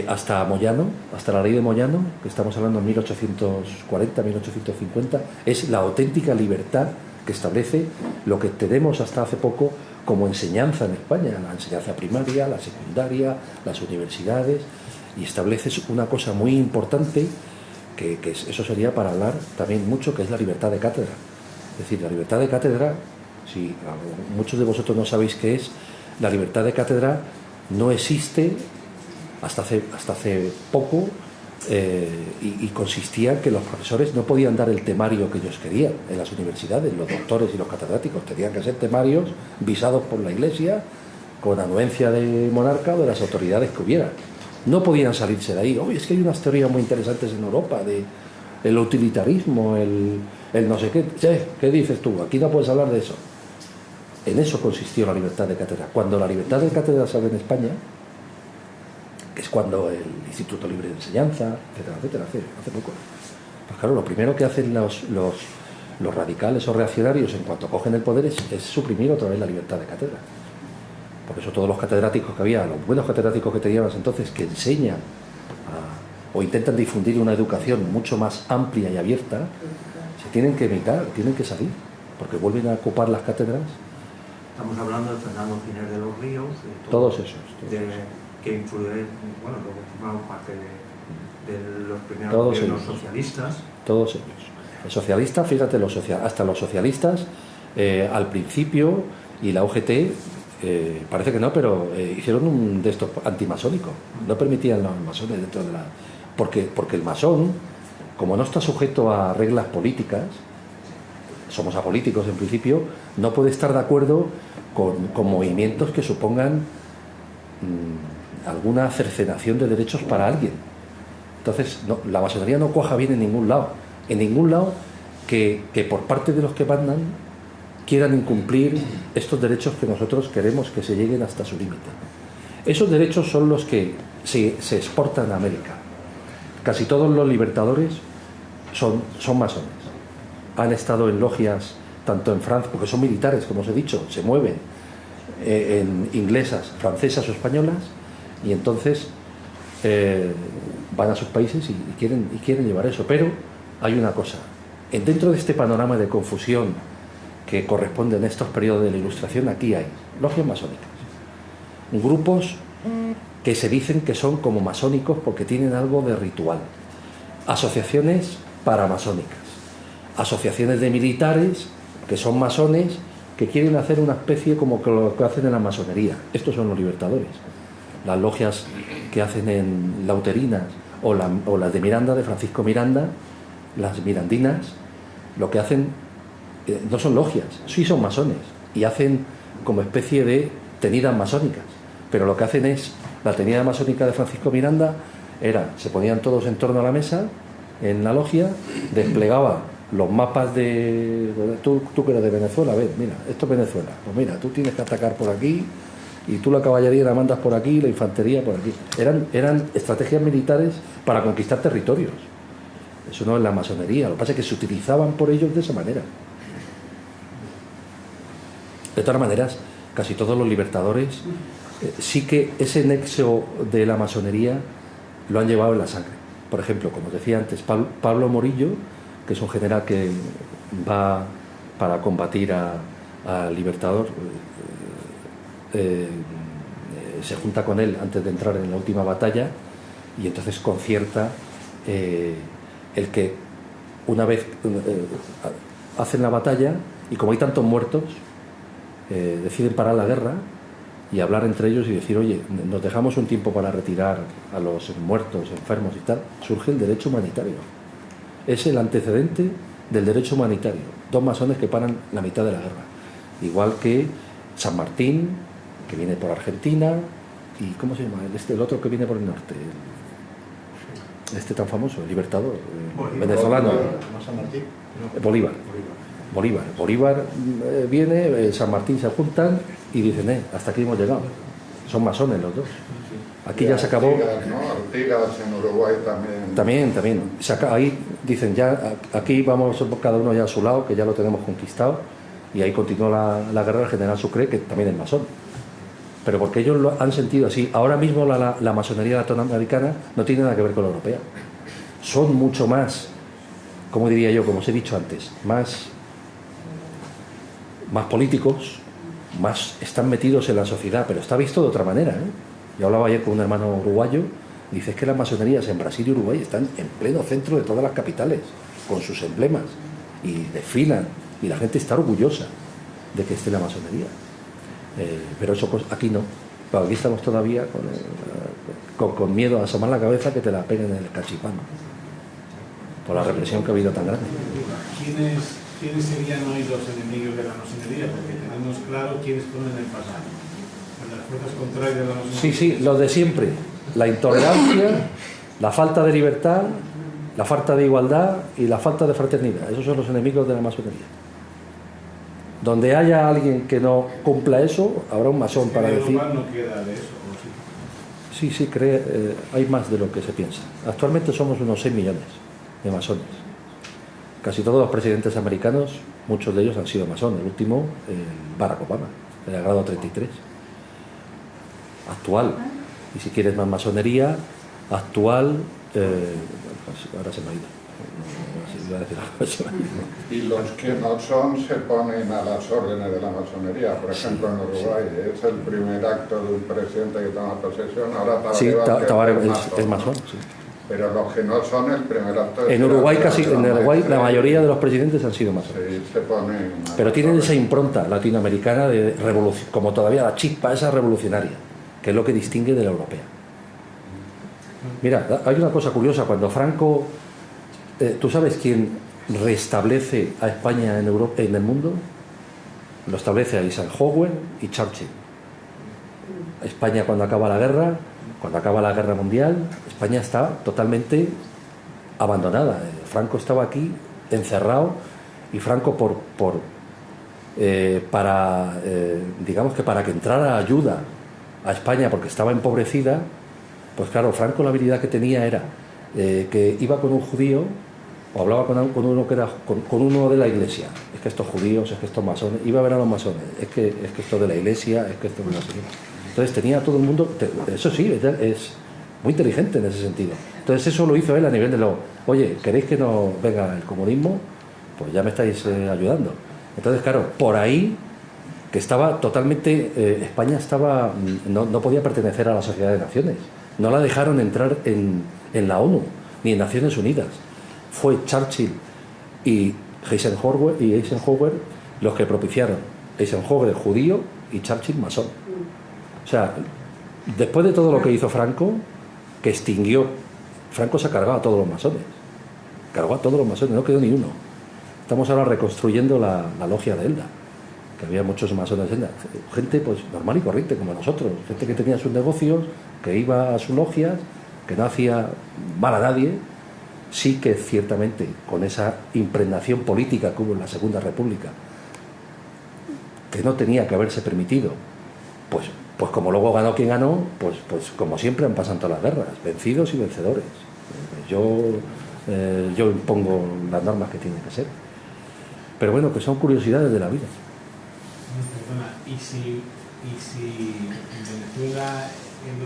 Speaker 2: hasta Moyano, hasta la ley de Moyano, que estamos hablando en 1840, 1850, es la auténtica libertad que establece lo que tenemos hasta hace poco como enseñanza en España, la enseñanza primaria, la secundaria, las universidades, y estableces una cosa muy importante, eso sería para hablar también mucho, que es la libertad de cátedra. Es decir, la libertad de cátedra, si muchos de vosotros no sabéis qué es, la libertad de cátedra no existe hasta hace poco, y consistía en que los profesores no podían dar el temario que ellos querían en las universidades. Los doctores y los catedráticos tenían que ser temarios visados por la Iglesia, con anuencia de monarca o de las autoridades que hubiera. No podían salirse de ahí. Oye, es que hay unas teorías muy interesantes en Europa de el utilitarismo, el no sé qué. ¿Qué dices tú? Aquí no puedes hablar de eso. En eso consistió la libertad de cátedra. Cuando la libertad de cátedra sale en España, que es cuando el Instituto Libre de Enseñanza, etcétera, etcétera, hace poco. Pues claro, lo primero que hacen los radicales o reaccionarios en cuanto cogen el poder es suprimir otra vez la libertad de cátedra. Por eso todos los catedráticos que había, los buenos catedráticos que teníamos entonces, que enseñan o intentan difundir una educación mucho más amplia y abierta, se tienen que evitar, tienen que salir, porque vuelven a ocupar las cátedras.
Speaker 3: Estamos hablando de Fernando Giner de los Ríos, de
Speaker 2: todos esos.
Speaker 3: Que influyen, bueno, luego formaron parte de los primeros
Speaker 2: todos
Speaker 3: gobiernos
Speaker 2: ellos.
Speaker 3: Socialistas.
Speaker 2: Todos ellos. El socialista, fíjate, hasta los socialistas, al principio, y la UGT, parece que no, pero hicieron un de estos antimasónico. No permitían los masones dentro de la... Porque el masón, como no está sujeto a reglas políticas, somos apolíticos en principio, no puede estar de acuerdo con movimientos que supongan alguna cercenación de derechos para alguien. Entonces, no, la masonería no cuaja bien en ningún lado. En ningún lado que por parte de los que mandan quieran incumplir estos derechos que nosotros queremos que se lleguen hasta su límite. Esos derechos son los que se exportan a América. Casi todos los libertadores son masones. Han estado en logias, tanto en Francia, porque son militares, como os he dicho, se mueven en inglesas, francesas o españolas, y entonces van a sus países y quieren llevar eso. Pero hay una cosa, dentro de este panorama de confusión que corresponde en estos periodos de la Ilustración, aquí hay logias masónicas, grupos que se dicen que son como masónicos porque tienen algo de ritual, asociaciones paramasónicas, asociaciones de militares que son masones, que quieren hacer una especie como que lo que hacen en la masonería. Estos son los libertadores. Las logias que hacen en Lauterinas o las de Miranda, de Francisco Miranda, las mirandinas, lo que hacen no son logias, sí son masones, y hacen como especie de tenidas masónicas, pero lo que hacen es, la tenida masónica de Francisco Miranda se ponían todos en torno a la mesa en la logia, desplegaba los mapas de... Tú que eres de Venezuela, a ver, mira, esto es Venezuela, pues mira, tú tienes que atacar por aquí, y tú la caballería la mandas por aquí, la infantería por aquí. Eran estrategias militares para conquistar territorios. Eso no es la masonería, lo que pasa es que se utilizaban por ellos de esa manera. De todas maneras, casi todos los libertadores sí que ese nexo de la masonería lo han llevado en la sangre. Por ejemplo, como decía antes, Pablo Morillo, que es un general que va para combatir al Libertador, se junta con él antes de entrar en la última batalla, y entonces concierta el que una vez hacen la batalla, y como hay tantos muertos, deciden parar la guerra y hablar entre ellos y decir, oye, nos dejamos un tiempo para retirar a los muertos, enfermos y tal. Surge el derecho humanitario. Es el antecedente del derecho humanitario. Dos masones que paran la mitad de la guerra. Igual que San Martín, que viene por Argentina, y ¿cómo se llama? El otro que viene por el norte, tan famoso, el libertador venezolano.
Speaker 1: San Martín.
Speaker 2: Bolívar viene, San Martín se juntan y dicen, hasta aquí hemos llegado. Son masones los dos. Aquí ya se acabó.
Speaker 4: Artigas en Uruguay también.
Speaker 2: También. Ahí dicen, ya aquí vamos cada uno ya a su lado, que ya lo tenemos conquistado, y ahí continúa la guerra del general Sucre, que también es masón. Pero porque ellos lo han sentido así. Ahora mismo la masonería latinoamericana no tiene nada que ver con la europea. Son mucho más, como diría yo, como os he dicho antes, más políticos, más están metidos en la sociedad, pero está visto de otra manera, ¿eh? Yo hablaba ayer con un hermano uruguayo, dice es que las masonerías en Brasil y Uruguay están en pleno centro de todas las capitales, con sus emblemas, y desfilan, y la gente está orgullosa de que esté la masonería. Pero eso aquí no. Pero aquí estamos todavía con miedo a asomar la cabeza que te la peguen en el cachipán, por la represión que ha habido tan grande.
Speaker 5: ¿Quiénes serían hoy los enemigos de la masonería? Porque tenemos claro quiénes fueron en el pasado. Las fuerzas contrarias de la masonería.
Speaker 2: Sí, los de siempre. La intolerancia, la falta de libertad, la falta de igualdad y la falta de fraternidad. Esos son los enemigos de la masonería. Donde haya alguien que no cumpla eso, habrá un masón para decir...
Speaker 5: no queda de eso, ¿o sí?
Speaker 2: Sí, hay más de lo que se piensa. Actualmente somos unos 6 millones de masones. Casi todos los presidentes americanos, muchos de ellos han sido masones. El último, Barack Obama, del grado 33. Actual. Y si quieres más masonería, actual... ahora se me ha ido. Iba a decir algo, se me ha ido.
Speaker 4: Y los que no son se ponen a las órdenes de la masonería. Por ejemplo, en Uruguay es el primer acto de un presidente que toma posesión. Ahora
Speaker 2: Tabaré es masón, sí.
Speaker 4: Pero los que no son el primer acto de...
Speaker 2: En Uruguay la mayoría de los presidentes han sido masones.
Speaker 4: Sí, se ponen...
Speaker 2: Pero tienen esa impronta latinoamericana de revolución, como todavía la chispa esa revolucionaria, que es lo que distingue de la europea. Mira, hay una cosa curiosa, cuando Franco... ¿tú sabes quién restablece a España en Europa, en el mundo? Lo establece Eisenhower y Churchill. España cuando acaba la guerra mundial, España está totalmente abandonada. Franco estaba aquí encerrado y Franco digamos que para que entrara ayuda a España porque estaba empobrecida, pues claro, Franco la habilidad que tenía era que iba con un judío o hablaba con uno que era con uno de la iglesia. Es que estos judíos, es que estos masones, iba a ver a los masones, es que esto de la iglesia, es que esto de la iglesia. Entonces tenía a todo el mundo, eso sí, es muy inteligente en ese sentido. Entonces eso lo hizo él a nivel de oye, ¿queréis que no venga el comunismo? Pues ya me estáis ayudando. Entonces claro, por ahí que estaba totalmente, España no podía pertenecer a la Sociedad de Naciones, no la dejaron entrar en la ONU, ni en Naciones Unidas. Fue Churchill y Eisenhower los que propiciaron. Eisenhower judío y Churchill masón. O sea, después de todo lo que hizo Franco, que extinguió, Franco se ha cargado a todos los masones. Cargó a todos los masones, no quedó ni uno. Estamos ahora reconstruyendo la logia de Elda, que había muchos masones en Elda. Gente pues normal y corriente como nosotros, gente que tenía sus negocios, que iba a sus logias, que no hacía mal a nadie. Sí que ciertamente con esa impregnación política que hubo en la Segunda República, que no tenía que haberse permitido, pues como luego ganó quien ganó, pues como siempre han pasado todas las guerras, vencidos y vencedores. Yo impongo las normas que tienen que ser. Pero bueno, que son curiosidades de la vida.
Speaker 5: Perdona, ¿y si en Venezuela el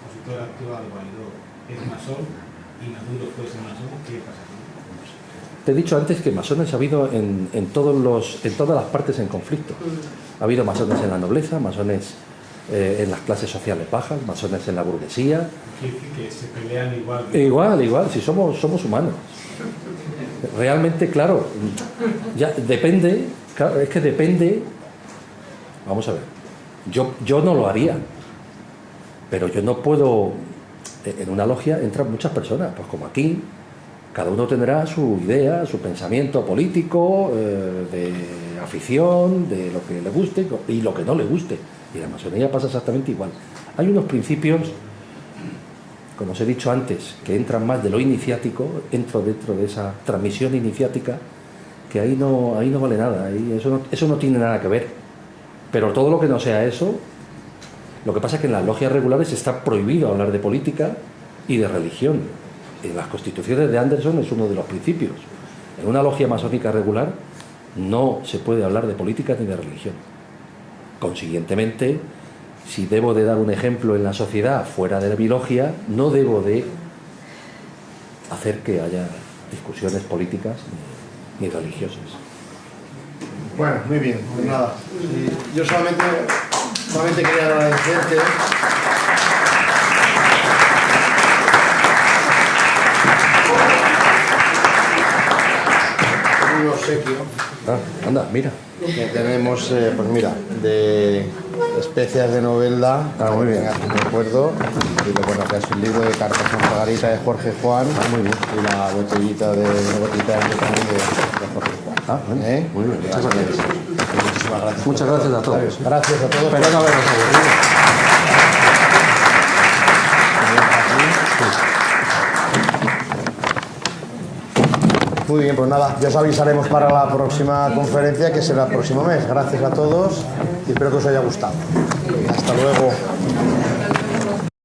Speaker 5: opositor actual, Guaidó, es masón y Maduro fuese masón, qué pasa?
Speaker 2: Te he dicho antes que masones ha habido en todas las partes en conflicto. Ha habido masones en la nobleza, masones en las clases sociales bajas, masones en la burguesía.
Speaker 5: Que se pelean igual.
Speaker 2: Igual, si somos humanos. Realmente, claro, ya depende, claro, es que depende. Vamos a ver, yo no lo haría, pero yo no puedo. En una logia entran muchas personas, pues como aquí, cada uno tendrá su idea, su pensamiento político, de afición, de lo que le guste y lo que no le guste. Y en la masonería pasa exactamente igual. Hay unos principios, como os he dicho antes, que entran más de lo iniciático, entro dentro de esa transmisión iniciática, que ahí no vale nada, eso no tiene nada que ver. Pero todo lo que no sea eso, lo que pasa es que en las logias regulares está prohibido hablar de política y de religión. En las constituciones de Anderson es uno de los principios. En una logia masónica regular no se puede hablar de política ni de religión. Consiguientemente, si debo de dar un ejemplo en la sociedad fuera de mi logia, no debo de hacer que haya discusiones políticas ni religiosas.
Speaker 1: Bueno, muy bien, pues nada. Yo solamente quería agradecerte. Un obsequio
Speaker 2: Anda, mira.
Speaker 1: que tenemos, pues mira, de especias de Novelda, muy bien, de acuerdo, y bueno, que es el libro de cartas a Margarita de Jorge Juan, muy bien, y la botellita de año también de Jorge Juan.
Speaker 2: Bueno, muy bien, muchas gracias.
Speaker 1: Muchísimas gracias.
Speaker 2: Muchas gracias a todos.
Speaker 1: Gracias a todos.
Speaker 2: Espero no habernos aburrido.
Speaker 1: Muy bien, pues nada, ya os avisaremos para la próxima conferencia, que será el próximo mes. Gracias a todos y espero que os haya gustado. Hasta luego.